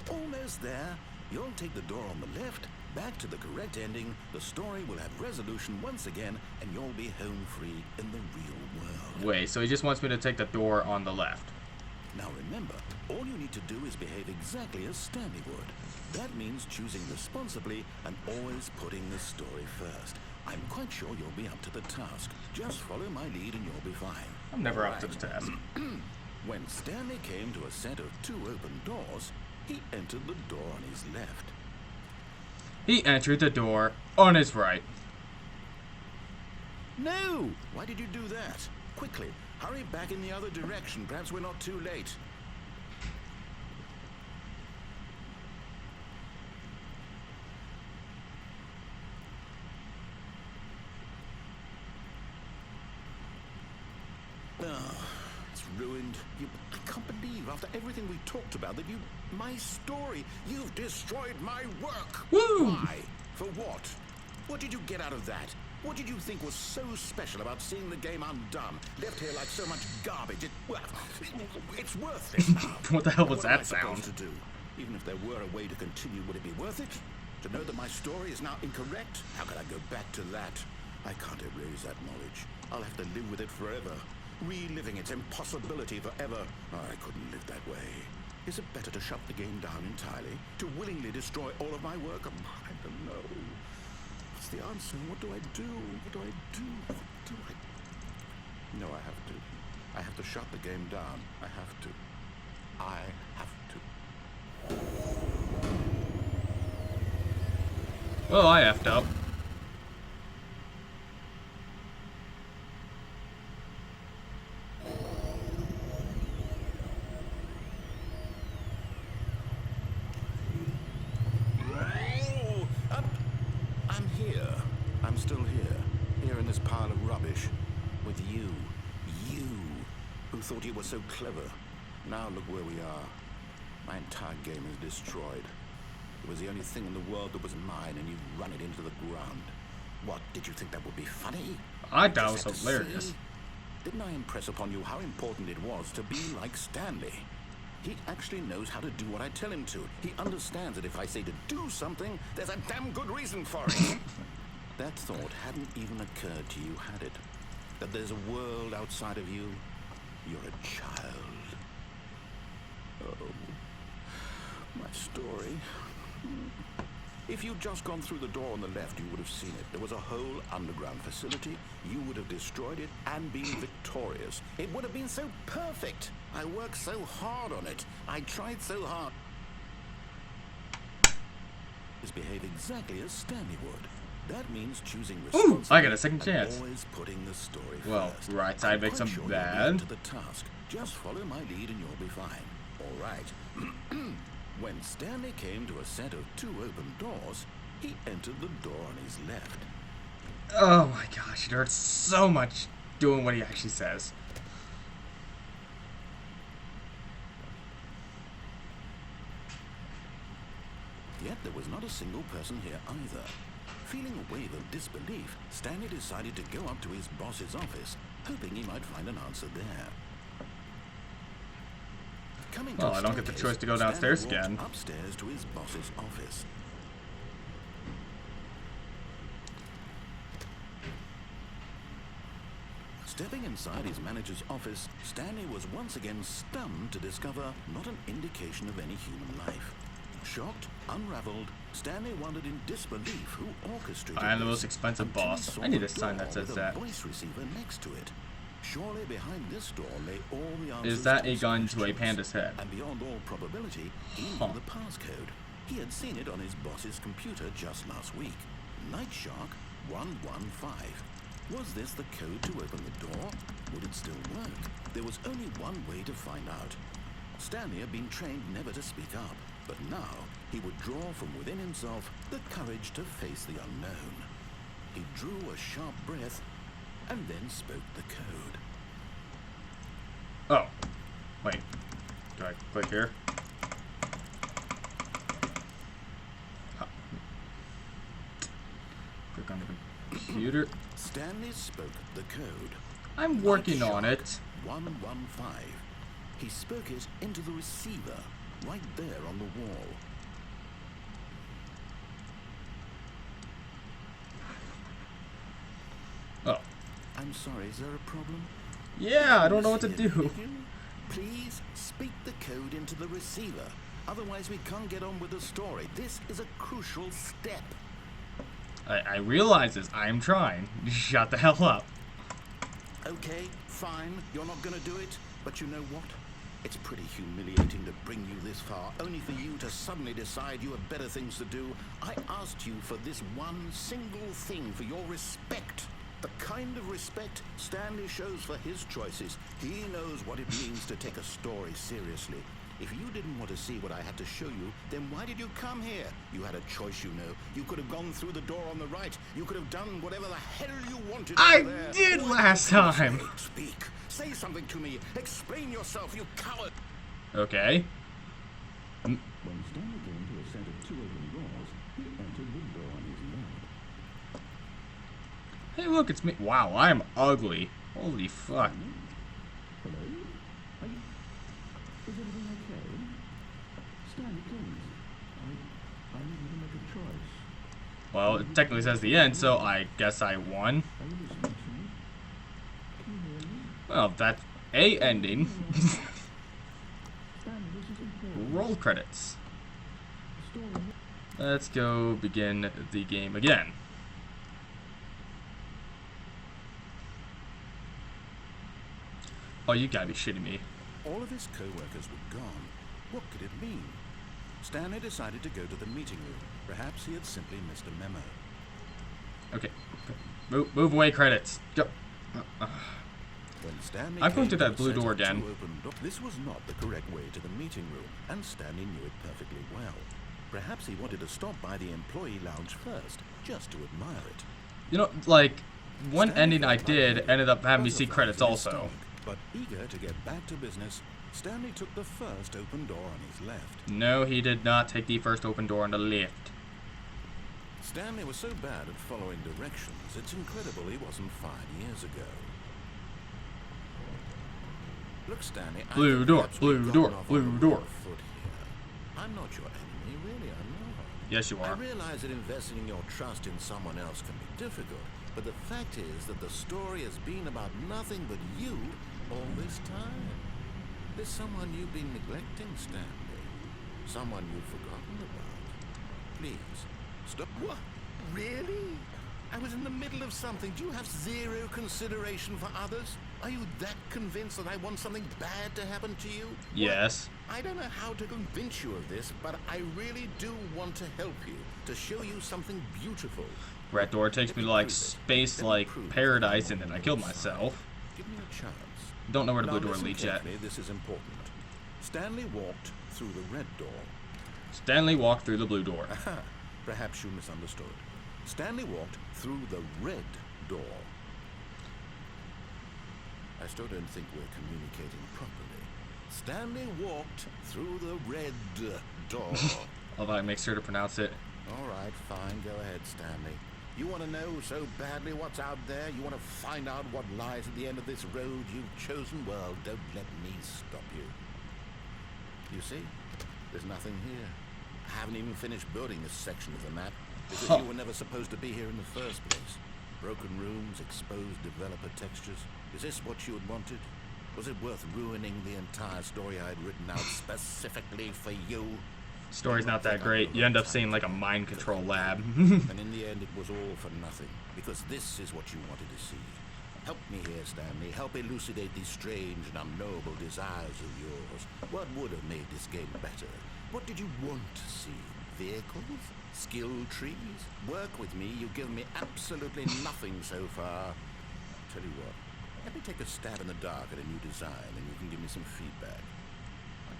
Almost there. You'll take the door on the left, back to the correct ending, the story will have resolution once again, and you'll be home free in the real world. Wait, so he just wants me to take the door on the left. Now remember, all you need to do is behave exactly as Stanley would. That means choosing responsibly and always putting the story first. I'm quite sure you'll be up to the task. Just follow my lead and you'll be fine. I'm never up to the task. When Stanley came to a set of 2 open doors, he entered the door on his left. He entered the door on his right. No! Why did you do that? Quickly, hurry back in the other direction. Perhaps we're not too late. Oh, it's ruined. I can't believe, after everything we talked about, that my story, you've destroyed my work. Woo! Why? For what? What did you get out of that? What did you think was so special about seeing the game undone, left here like so much garbage? It's worthless now. What the hell was What am I that sound? supposed to do? Even if there were a way to continue, would it be worth it? To know that my story is now incorrect? How could I go back to that? I can't erase that knowledge. I'll have to live with it forever. Reliving its impossibility forever. I couldn't live that way. Is it better to shut the game down entirely? To willingly destroy all of my work? I'm don't know. What's the answer? What do I do? What do I do? What do I... No, I have to. I have to shut the game down. I have to. I have to. Well, I effed up. I'm here. I'm still here. Here in this pile of rubbish. With you. You. Who thought you were so clever. Now look where we are. My entire game is destroyed. It was the only thing in the world that was mine, and you've run it into the ground. What, did you think that would be funny? I thought it was hilarious. Didn't I impress upon you how important it was to be like Stanley? He actually knows how to do what I tell him to. He understands that if I say to do something, there's a damn good reason for it. That thought hadn't even occurred to you, had it? That there's a world outside of you? You're a child. Oh, my story. If you'd just gone through the door on the left, you would have seen it. There was a whole underground facility. You would have destroyed it and been victorious. It would have been so perfect. I worked so hard on it. I tried so hard. Behave exactly as Stanley would. That means choosing responsibility. Ooh, I got a second chance. Always putting the story well, first. right side makes them bad. To the task. Just follow my lead and you'll be fine. All right. When Stanley came to a set of 2 open doors, he entered the door on his left. Oh my gosh, it hurts so much doing what he actually says. Yet there was not a single person here either. Feeling a wave of disbelief, Stanley decided to go up to his boss's office, hoping he might find an answer there. Well, I don't get the choice to go downstairs again. Upstairs to his boss's office. Stepping inside his manager's office, Stanley was once again stunned to discover not an indication of any human life. Shocked, unraveled, Stanley wondered in disbelief who orchestrated I am the most expensive boss. I need a sign that says that. Voice receiver next to it. Surely behind this door lay all the answers. Is that a gun to a panda's head? And beyond all probability, he knew the passcode. He had seen it on his boss's computer just last week. Night Shark 115. Was this the code to open the door? Would it still work? There was only one way to find out. Stanley had been trained never to speak up, but now he would draw from within himself the courage to face the unknown. He drew a sharp breath and then spoke the code. Oh. Wait. Do I click here? Click on the computer. Stanley spoke the code. I'm working on it. 115. He spoke it into the receiver, right there on the wall. Oh. I'm sorry, is there a problem? Yeah, I don't know what to do. Please speak the code into the receiver. Otherwise, we can't get on with the story. This is a crucial step. I realize this. I'm trying. Shut the hell up. Okay, fine. You're not gonna do it. But you know what? It's pretty humiliating to bring you this far, only for you to suddenly decide you have better things to do. I asked you for this one single thing, for your respect. The kind of respect Stanley shows for his choices. He knows what it means to take a story seriously. If you didn't want to see what I had to show you, then why did you come here? You had a choice, you know. You could have gone through the door on the right. You could have done whatever the hell you wanted. I did last time. Speak. Say something to me. Explain yourself, you coward. Okay. When Stanley came to a set of 2 open doors, he entered the door on his left. Hey, look, it's me. Wow, I'm ugly. Holy fuck. Hello? Is everything okay? Stanley, please. I need to make a choice. Well, it technically says the end, so I guess I won. Are you listening to me? Can you hear me? Well, that's a ending. Stanley, this is important. Roll credits. The story. Let's go begin the game again. Oh, you gotta be shitting me. All of his co-workers were gone. What could it mean? Stanley decided to go to the meeting room. Perhaps he had simply missed a memo. Okay. Move away, credits. Go. When Stanley I'm going came through that to a blue set door of again. two open this was not the correct way to the meeting room, and Stanley knew it perfectly well. Perhaps he wanted to stop by the employee lounge first, just to admire it. You know, like, one Stanley ending I felt did like ended up having me was see a credits fight in his also. stomach, but eager to get back to business, Stanley took the first open door on his left. No, he did not take the first open door on the left. Stanley was so bad at following directions, it's incredible he wasn't 5 years ago. Look, Stanley, Blue door, blue door, blue door. Foot here. I'm not your enemy, really, I'm not. Yes, you I are. realize that investing your trust in someone else can be difficult, but the fact is that the story has been about nothing but you all this time. There's someone you've been neglecting, Stanley. Someone you've forgotten about. Please, stop. What? Really? I was in the middle of something. Do you have zero consideration for others? Are you that convinced that I want something bad to happen to you? Yes. Well, I don't know how to convince you of this, but I really do want to help you, to show you something beautiful. Red door takes me to like space, like paradise, and then I killed myself. Give me a chance. Don't know where the blue Now door listen leads yet. carefully, this is important. Stanley walked through the red door. Stanley walked through the blue door. Aha, perhaps you misunderstood. Stanley walked through the red door. I still don't think we're communicating properly. Stanley walked through the red door. Although I make sure to pronounce it. All right, fine. Go ahead, Stanley. You want to know so badly what's out there? You want to find out what lies at the end of this road you've chosen? Well, don't let me stop you. You see? There's nothing here. I haven't even finished building this section of the map because you were never supposed to be here in the first place. Broken rooms, exposed developer textures. Is this what you had wanted? Was it worth ruining the entire story I'd written out specifically for you? Story's not that great. You end up seeing like a mind control lab. And in the end, it was all for nothing, because this is what you wanted to see. Help me here, Stanley. Help elucidate these strange and unknowable desires of yours. What would have made this game better? What did you want to see? Vehicles? Skill trees? Work with me. You've given me absolutely nothing so far. Tell you what, let me take a stab in the dark at a new design, and you can give me some feedback.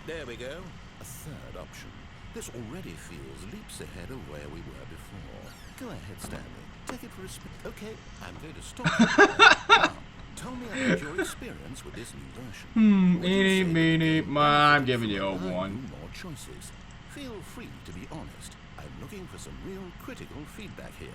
There we go. A third option. This already feels leaps ahead of where we were before. Go ahead, Stanley. Take it for a spin. Okay, I'm going to stop you. Now, tell me about your experience with this new version. Eeny, meeny, I'm giving you a 1. More choices. Feel free to be honest. I'm looking for some real critical feedback here.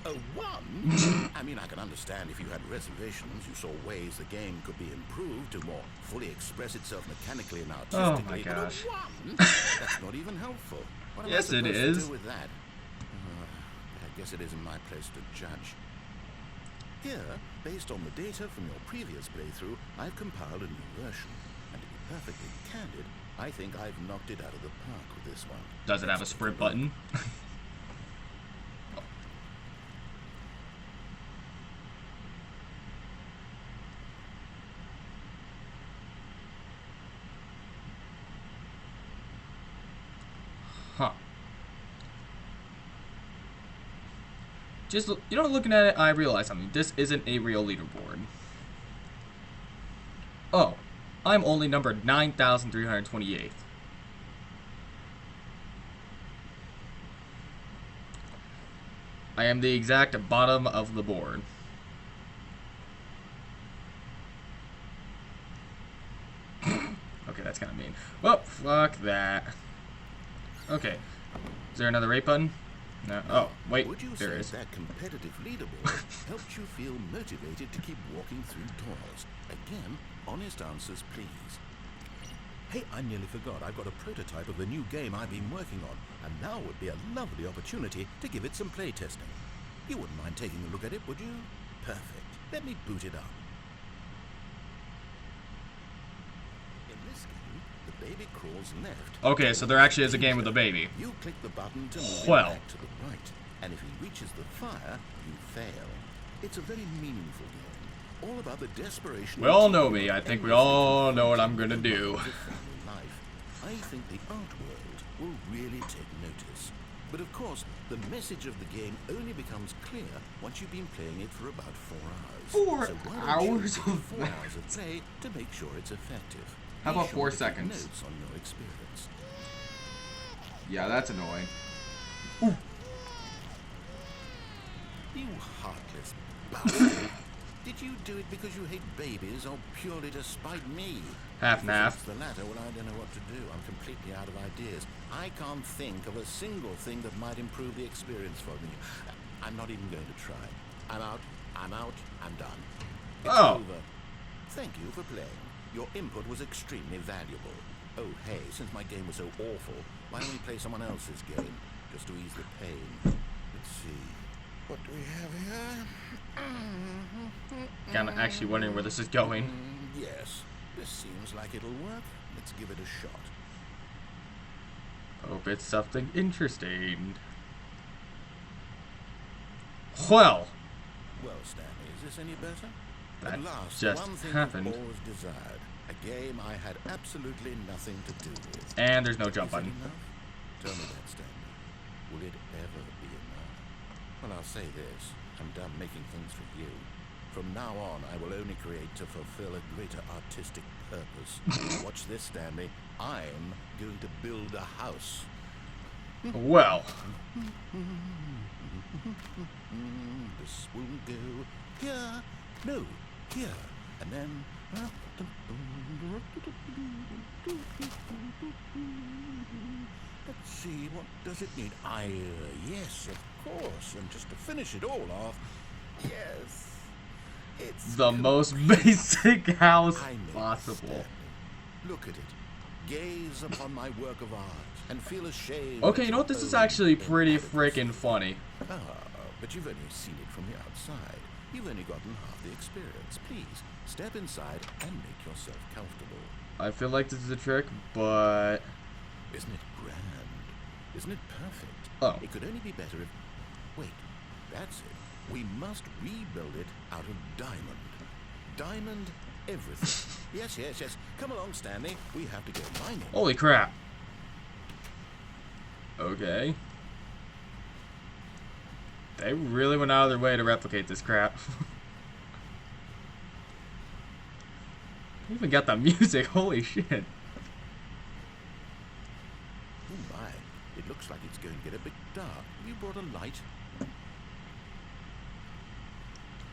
A 1? I mean, I can understand if you had reservations, you saw ways the game could be improved to more fully express itself mechanically and artistically. Oh my gosh. But a 1? That's not even helpful. What am Yes, I it supposed is. to do with that? But I guess it isn't my place to judge. Here, based on the data from your previous playthrough, I've compiled a new version. And to be perfectly candid, I think I've knocked it out of the park with this one. Does it have a sprint button? Huh. Just, you know, looking at it, I realize something. This isn't a real leaderboard. Oh, I'm only numbered 9,328. I am the exact bottom of the board. Okay, that's kind of mean. Well, fuck that. Okay. Is there another rate button? No. Oh, wait. Would you There say is. that competitive leaderboard helped you feel motivated to keep walking through doors? Again, honest answers, please. Hey, I nearly forgot. I've got a prototype of a new game I've been working on, and now would be a lovely opportunity to give it some play testing. You wouldn't mind taking a look at it, would you? Perfect. Let me boot it up. In this game, the baby crawls left. Okay, so there actually is a game with a baby. You click the button to move Well. it back to the right, and if he reaches the fire, you fail. It's a very meaningful game, all about the desperation. We all know me. I think we all know what I'm gonna do. I think the art world will really take notice. But of course, the message of the game only becomes clear once you've been playing it for about 4 hours. 4 so why don't you hours take of 4 hours of play to make sure it's effective. How Be about sure 4 to take seconds? Notes on your experience. Yeah, that's annoying. You heartless bastard. Did you do it because you hate babies or purely to spite me? Half and If half. it's the latter, well, I don't know what to do. I'm completely out of ideas. I can't think of a single thing that might improve the experience for me. I'm not even going to try. I'm out. I'm done. It's over. Thank you for playing. Your input was extremely valuable. Oh, hey, since my game was so awful, why don't we play someone else's game? Just to ease the pain. Let's see. What do we have here? Kind of actually wondering where this is going. Yes, this seems like it'll work. Let's give it a shot. Hope it's something interesting. Well, Stanley, is this any better? That At last, just one thing happened. I've always desired. A game I had absolutely nothing to do with. and there's no jump Is it button. enough? Tell me that, Stanley. Will it ever be enough? Well, I'll say this. I'm done making things for you. From now on, I will only create to fulfill a greater artistic purpose. Watch this, Stanley. I'm going to build a house. Well, This will go here. No, here. And then... Let's see, what does it need? Yes, of course. And just to finish it all off, yes, it's the most basic house I made possible. Stanley. Look at it. Gaze upon my work of art and feel ashamed. Okay, at you know what? your This is own actually pretty inadequacy. freaking funny. Ah, but you've only seen it from the outside. You've only gotten half the experience. Please, step inside and make yourself comfortable. I feel like this is a trick, but Isn't it grand? Isn't it perfect? Oh. It could only be better if... Wait, that's it. We must rebuild it out of diamond. Diamond everything. Yes. Come along, Stanley. We have to go mining. holy crap. Okay. They really went out of their way to replicate this crap. Even got the music, holy shit. Oh my, it looks like it's going to get a bit dark. Have you brought a light?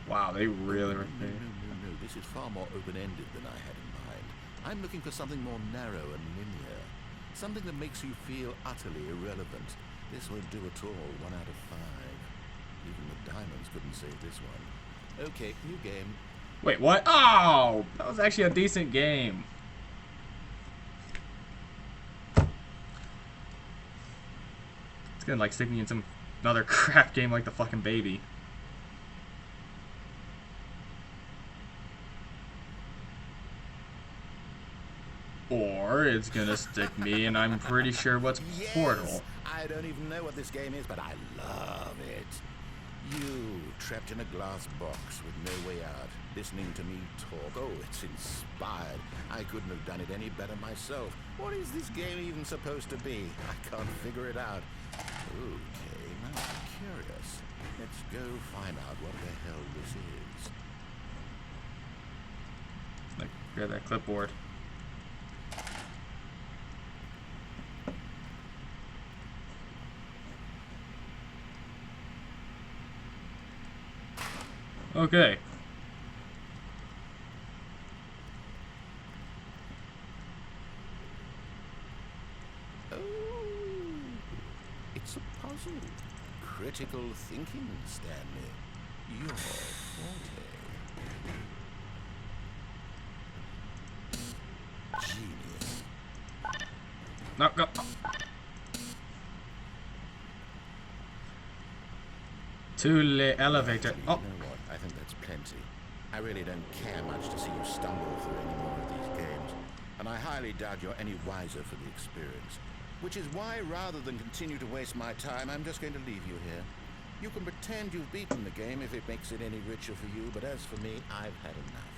Wow, they really were. No. This is far more open-ended than I had in mind. I'm looking for something more narrow and linear. Something that makes you feel utterly irrelevant. This won't do at all. 1 out of 5. Even the diamonds couldn't save this one. Okay, new game. Wait, what? Oh! That was actually a decent game. It's gonna like stick me in some another crap game like the fucking baby. Or it's gonna stick me and I'm pretty sure what's Portal. I don't even know what this game is, but I love it. You, trapped in a glass box with no way out, listening to me talk. Oh, it's inspired. I couldn't have done it any better myself. What is this game even supposed to be? I can't figure it out. Okay, now I'm curious. Let's go find out what the hell this is. Like, grab that clipboard. Okay. Oh, it's a puzzle. Critical thinking, Stanley. Your forte. Genius. No, no. To the elevator. Actually, Oh, you know what? I think that's plenty. I really don't care much to see you stumble through any more of these games. and I highly doubt you're any wiser for the experience. Which is why, rather than continue to waste my time, I'm just going to leave you here. You can pretend you've beaten the game if it makes it any richer for you, but as for me, I've had enough.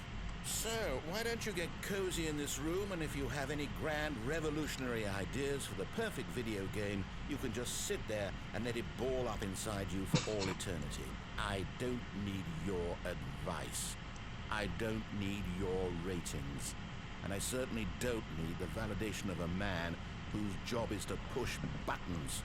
So, why don't you get cozy in this room, and if you have any grand revolutionary ideas for the perfect video game, you can just sit there and let it ball up inside you for all eternity. I don't need your advice. I don't need your ratings. And I certainly don't need the validation of a man whose job is to push buttons.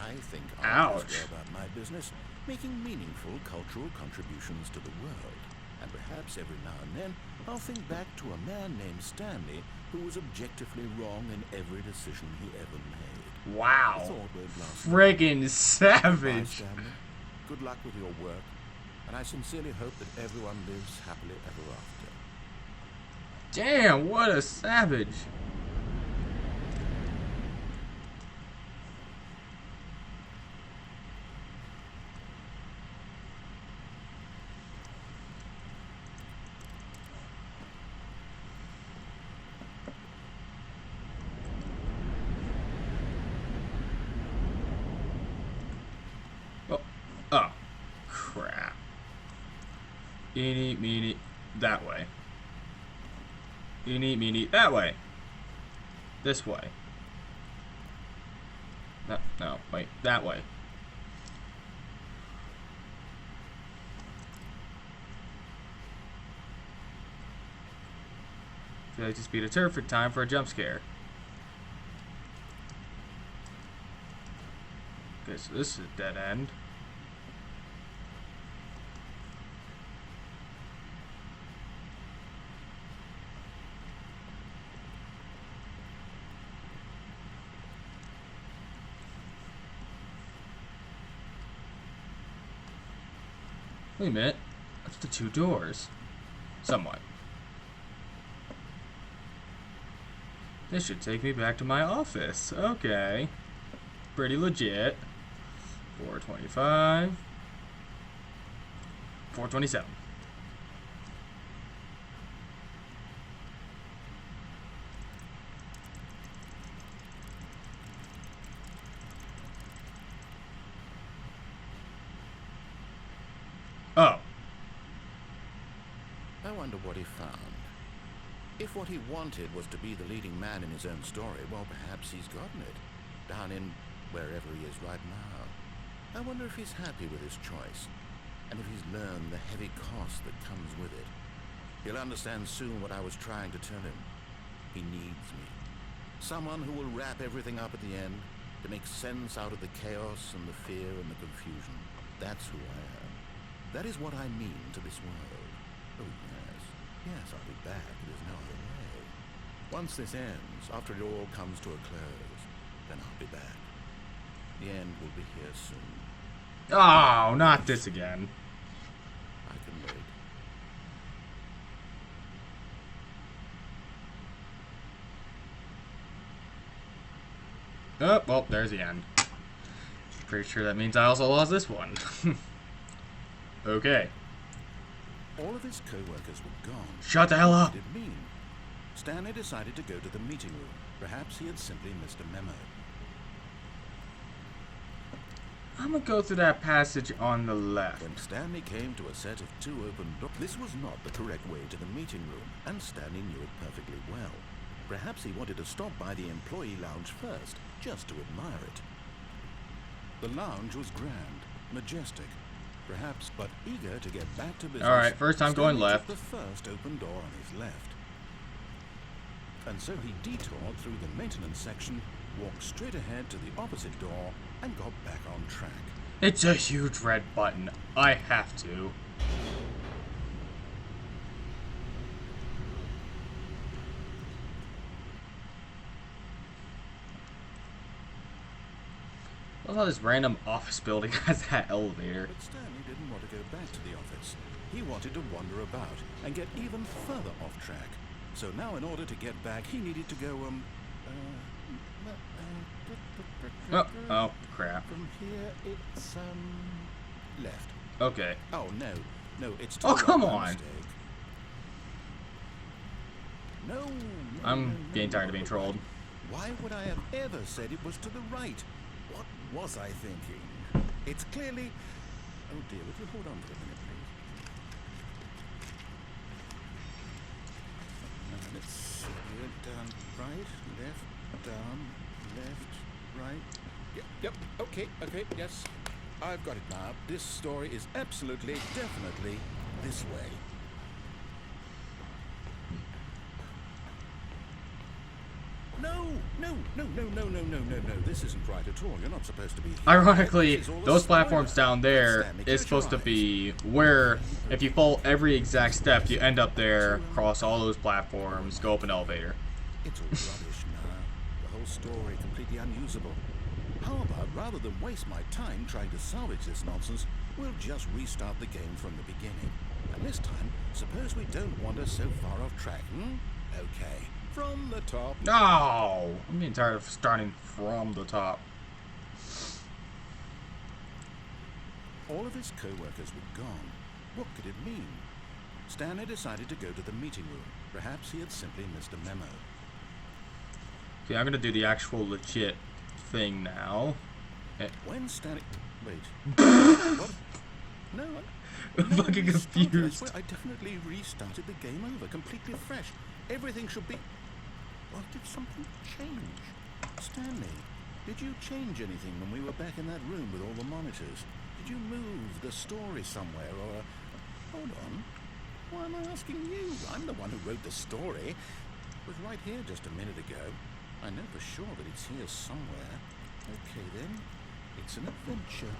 I think I'll just go about my business, making meaningful cultural contributions to the world. And perhaps every now and then, I'll think back to a man named Stanley who was objectively wrong in every decision he ever made. Wow. Friggin' savage. Goodbye, Stanley. Good luck with your work, and I sincerely hope that everyone lives happily ever after. Damn, what a savage. Oh, crap. Eeny, meeny, that way. Eeny, meeny, that way. This way. No, wait, that way. I feel like this would be the perfect time for a jump scare. Okay, so this is a dead end. Wait a minute, that's the two doors. Somewhat. This should take me back to my office. Okay. Pretty legit. 425. 427. Oh. I wonder what he found. If what he wanted was to be the leading man in his own story, well, perhaps he's gotten it. Down in wherever he is right now. I wonder if he's happy with his choice, and if he's learned the heavy cost that comes with it. He'll understand soon what I was trying to tell him. He needs me. Someone who will wrap everything up at the end, to make sense out of the chaos and the fear and the confusion. That's who I am. That is what I mean to this world. Oh, yes. Yes, I'll be back. There's no other way. Once this ends, after it all comes to a close, then I'll be back. The end will be here soon. Oh, not this again. I can wait. Oh, well, there's the end. Pretty sure that means I also lost this one. Okay. All of his co-workers were gone. Shut the hell up! What did it mean? Stanley decided to go to the meeting room. Perhaps he had simply missed a memo. I'm gonna go through that passage on the left. When Stanley came to a set of two open doors, this was not the correct way to the meeting room, and Stanley knew it perfectly well. Perhaps he wanted to stop by the employee lounge first, just to admire it. The lounge was grand, majestic, perhaps, but eager to get back to business. Alright, first time going Stanley left. took the first open door on his left. And so he detoured through the maintenance section, walked straight ahead to the opposite door, and got back on track. It's a huge red button. I have to. I love how this random office building has that elevator. But Stanley didn't want to go back to the office. He wanted to wander about and get even further off track. So now, in order to get back, he needed to go, Oh, crap. From here, it's, left. Okay. Oh, no, it's... Oh, come my on. mistake. No, I'm getting tired of being trolled. Why would I have ever said it was to the right? What was I thinking? It's clearly... Oh dear, would you hold on for a minute, please? Let's see here. Down, right, left, down, left, right. Yep, okay, yes. I've got it now. This story is absolutely, definitely this way. No. This isn't right at all. You're not supposed to be here. Ironically, those platforms down there is supposed to be where, if you follow every exact step, you end up there, cross all those platforms, go up an elevator. It's all rubbish now. The whole story completely unusable. How about, rather than waste my time trying to salvage this nonsense, we'll just restart the game from the beginning. And this time, suppose we don't wander so far off track, Okay. From the top. No! I'm getting tired of starting from the top. All of his co-workers were gone. What could it mean? Stanley decided to go to the meeting room. Perhaps he had simply missed a memo. Okay, I'm gonna do the actual legit thing now. When Stanley... Wait. What? No, I'm fucking confused. I swear I definitely restarted the game over, completely fresh. Everything should be... Well, did something change? Stanley, did you change anything when we were back in that room with all the monitors? Did you move the story somewhere, or... Hold on. Why am I asking you? I'm the one who wrote the story. It was right here just a minute ago. I know for sure that it's here somewhere. Okay, then. It's an adventure.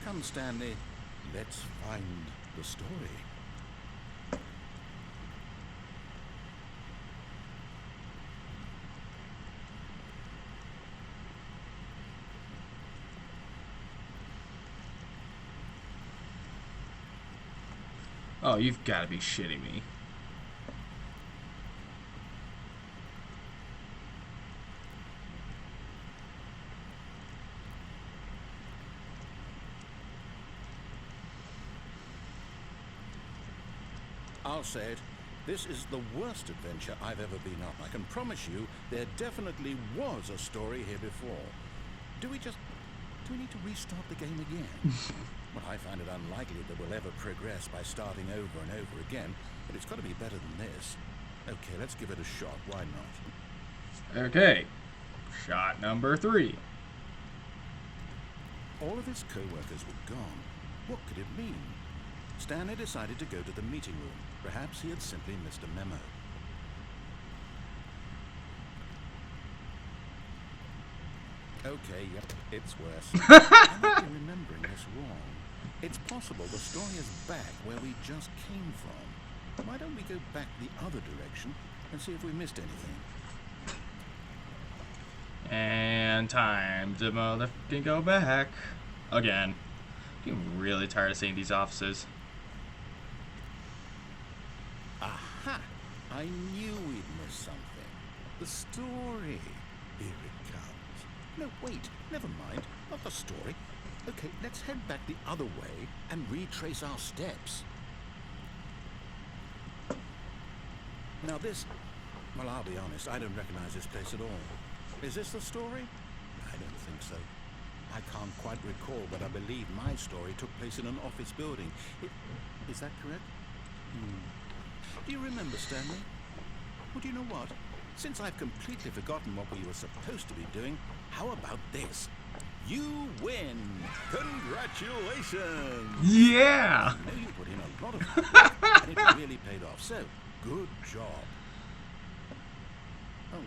Come, Stanley. Let's find the story. Oh, you've got to be shitting me. I'll say it. This is the worst adventure I've ever been on. I can promise you there definitely was a story here before. Do we need to restart the game again? Well, I find it unlikely that we'll ever progress by starting over and over again, but it's got to be better than this. Okay, let's give it a shot. Why not? Okay. Shot number 3. All of his co-workers were gone. What could it mean? Stanley decided to go to the meeting room. Perhaps he had simply missed a memo. Okay, yep, it's worse. I might be remembering this wrong. It's possible the story is back where we just came from. Why don't we go back the other direction and see if we missed anything? And time to motherfucking go back. Again. I'm really tired of seeing these offices. Aha! I knew we'd missed something. The story. Here it comes. No, wait. Never mind. Not the story. Okay, let's head back the other way and retrace our steps. Now this... Well, I'll be honest. I don't recognize this place at all. Is this the story? I don't think so. I can't quite recall, but I believe my story took place in an office building. Is that correct? Do you remember, Stanley? Well, do you know what? Since I've completely forgotten what we were supposed to be doing, how about this? You win! Congratulations! Yeah! I know you put in a lot of hard work, and it really paid off, so good job. Oh, no.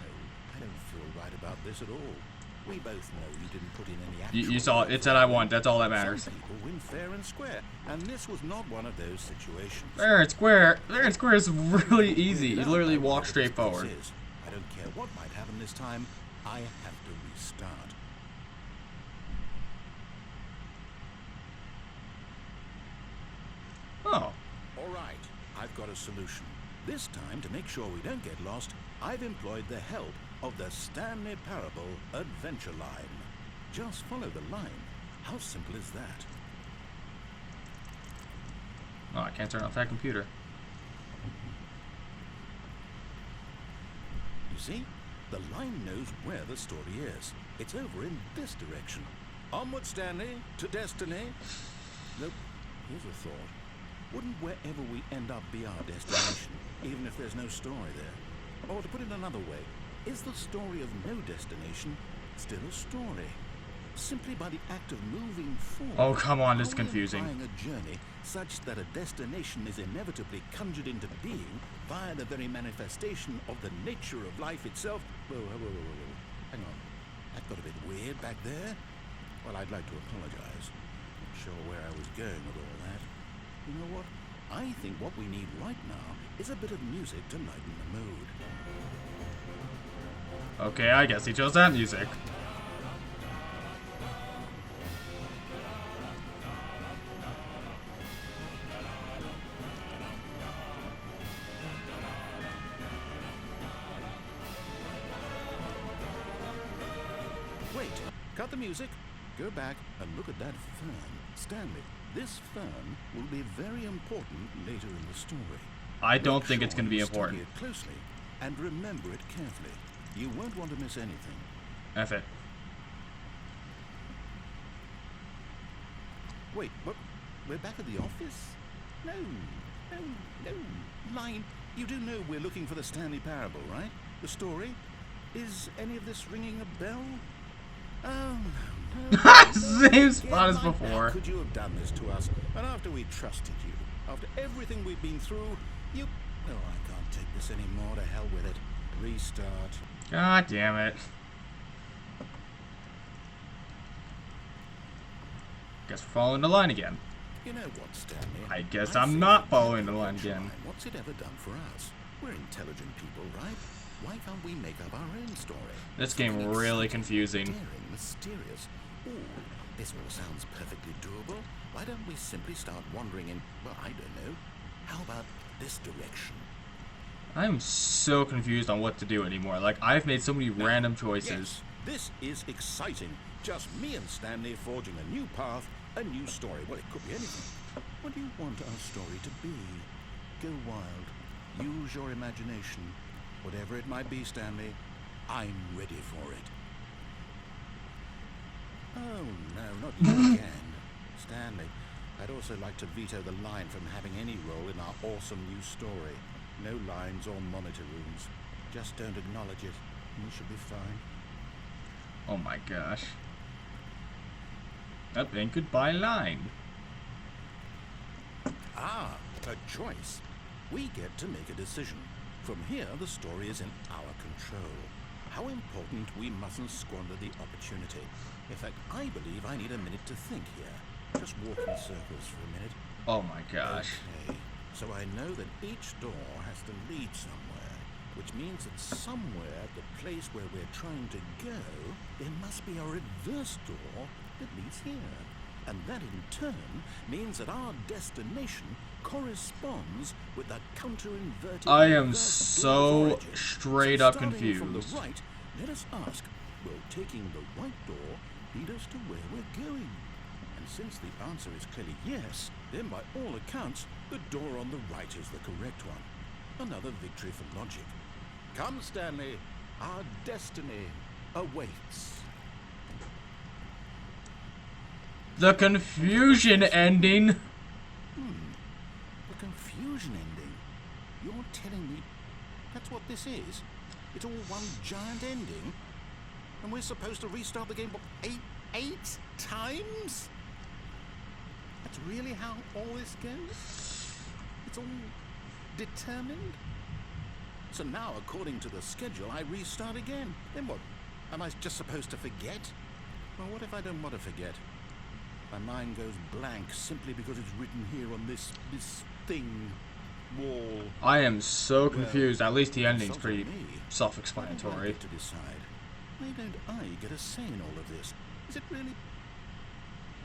No, I don't feel right about this at all. We both know you didn't put in any actual... You saw it. It said I won. That's all that matters. Some people win fair and square, and this was not one of those situations. Fair and square. Fair and square is really easy. You literally walk straight forward. I don't care what might happen this time. I have to restart. Oh. All right, I've got a solution. This time, to make sure we don't get lost, I've employed the help of the Stanley Parable Adventure Line. Just follow the line. How simple is that? Oh, I can't turn off that computer. You see? The line knows where the story is. It's over in this direction. Onward, Stanley, to destiny. Look, here's a thought. Wouldn't wherever we end up be our destination, even if there's no story there? Or to put it another way, is the story of no destination still a story? Simply by the act of moving forward. Oh, come on, this is confusing. A journey such that a destination is inevitably conjured into being via the very manifestation of the nature of life itself. Whoa. Hang on. That got a bit weird back there. Well, I'd like to apologize. Not sure where I was going with all that. You know what? I think what we need right now is a bit of music to lighten the mood. Okay, I guess he chose that music. Wait, cut the music. Go back and look at that fern. Stanley, this fern will be very important later in the story. I don't think it's going to be Study important. it closely and remember it carefully. You won't want to miss anything. F it. Wait, what? We're back at the office? No. Line, you do know we're looking for the Stanley Parable, right? The story? Is any of this ringing a bell? Oh, no. Same spot as before. How could you have done this to us? And after we trusted you, after everything we've been through, you... Oh, I can't take this anymore. To hell with it. Restart. God damn it. Guess we're following the line again. You know what, Stanley? I guess I'm not following the line again. What's it ever done for us? We're intelligent people, right? Why can't we make up our own story? This game really confusing. Daring, mysterious. Ooh, this all sounds perfectly doable. Why don't we simply start wandering in, well, I don't know. How about this direction? I'm so confused on what to do anymore. Like, I've made so many random choices. Yes, this is exciting. Just me and Stanley forging a new path, a new story. Well, it could be anything. What do you want our story to be? Go wild. Use your imagination. Whatever it might be, Stanley, I'm ready for it. Oh, no, not you again. Stanley, I'd also like to veto the line from having any role in our awesome new story. No lines or monitor rooms. Just don't acknowledge it, and we should be fine. Oh my gosh. That ain't goodbye line. Ah, a choice. We get to make a decision. From here, the story is in our control. How important we mustn't squander the opportunity. In fact, I believe I need a minute to think here. Just walk in circles for a minute. Oh my gosh. Okay, so I know that each door has to lead somewhere, which means that somewhere at the place where we're trying to go, there must be a reverse door that leads here. And that in turn means that our destination corresponds with the counter-inverted. I am reverse so door of origin. straight So up starting confused. From the right, let us ask, will taking the right door lead us to where we're going? And since the answer is clearly yes, then by all accounts, the door on the right is the correct one. Another victory for logic. Come, Stanley, our destiny awaits. The confusion ending. The confusion ending? You're telling me that's what this is? It's all one giant ending? And we're supposed to restart the game, what, eight times? That's really how all this goes? It's all determined? So now, according to the schedule, I restart again. Then what? Am I just supposed to forget? Well, what if I don't want to forget? My mind goes blank simply because it's written here on this thing, wall. I am so confused. Well, At least the ending's consult pretty me. Why do I self-explanatory. get to decide? Why don't I get a say in all of this? Is it really?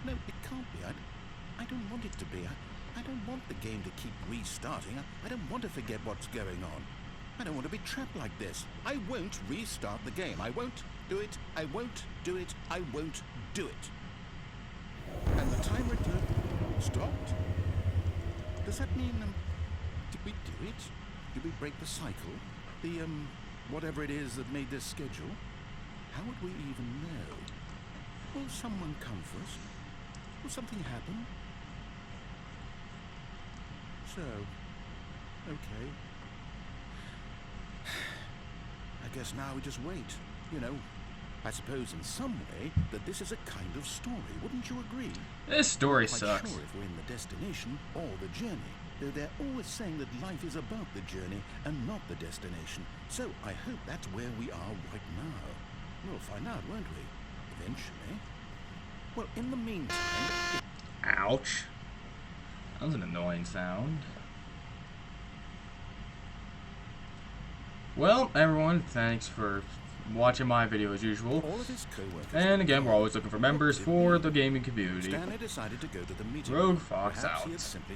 No, it can't be. I don't want it to be. I don't want the game to keep restarting. I don't want to forget what's going on. I don't want to be trapped like this. I won't restart the game. I won't do it. I won't do it. I won't do it. And the timer stopped. Does that mean, did we do it? Did we break the cycle? The whatever it is that made this schedule, how would we even know? Will someone come for us? Will something happen? So, okay. I guess now we just wait, you know. I suppose in some way that this is a kind of story, wouldn't you agree? This story Quite sucks. sure if we're in the destination or the journey, though they're always saying that life is about the journey and not the destination. So I hope that's where we are right now. We'll find out, won't we? Eventually. Well, in the meantime... Ouch. That was an annoying sound. Well, everyone, thanks for watching my video as usual. All of his co-workers... And again, we're always looking for members for the gaming community. Stanley decided to go to the meeting. Rogue Fox Perhaps out. he had simply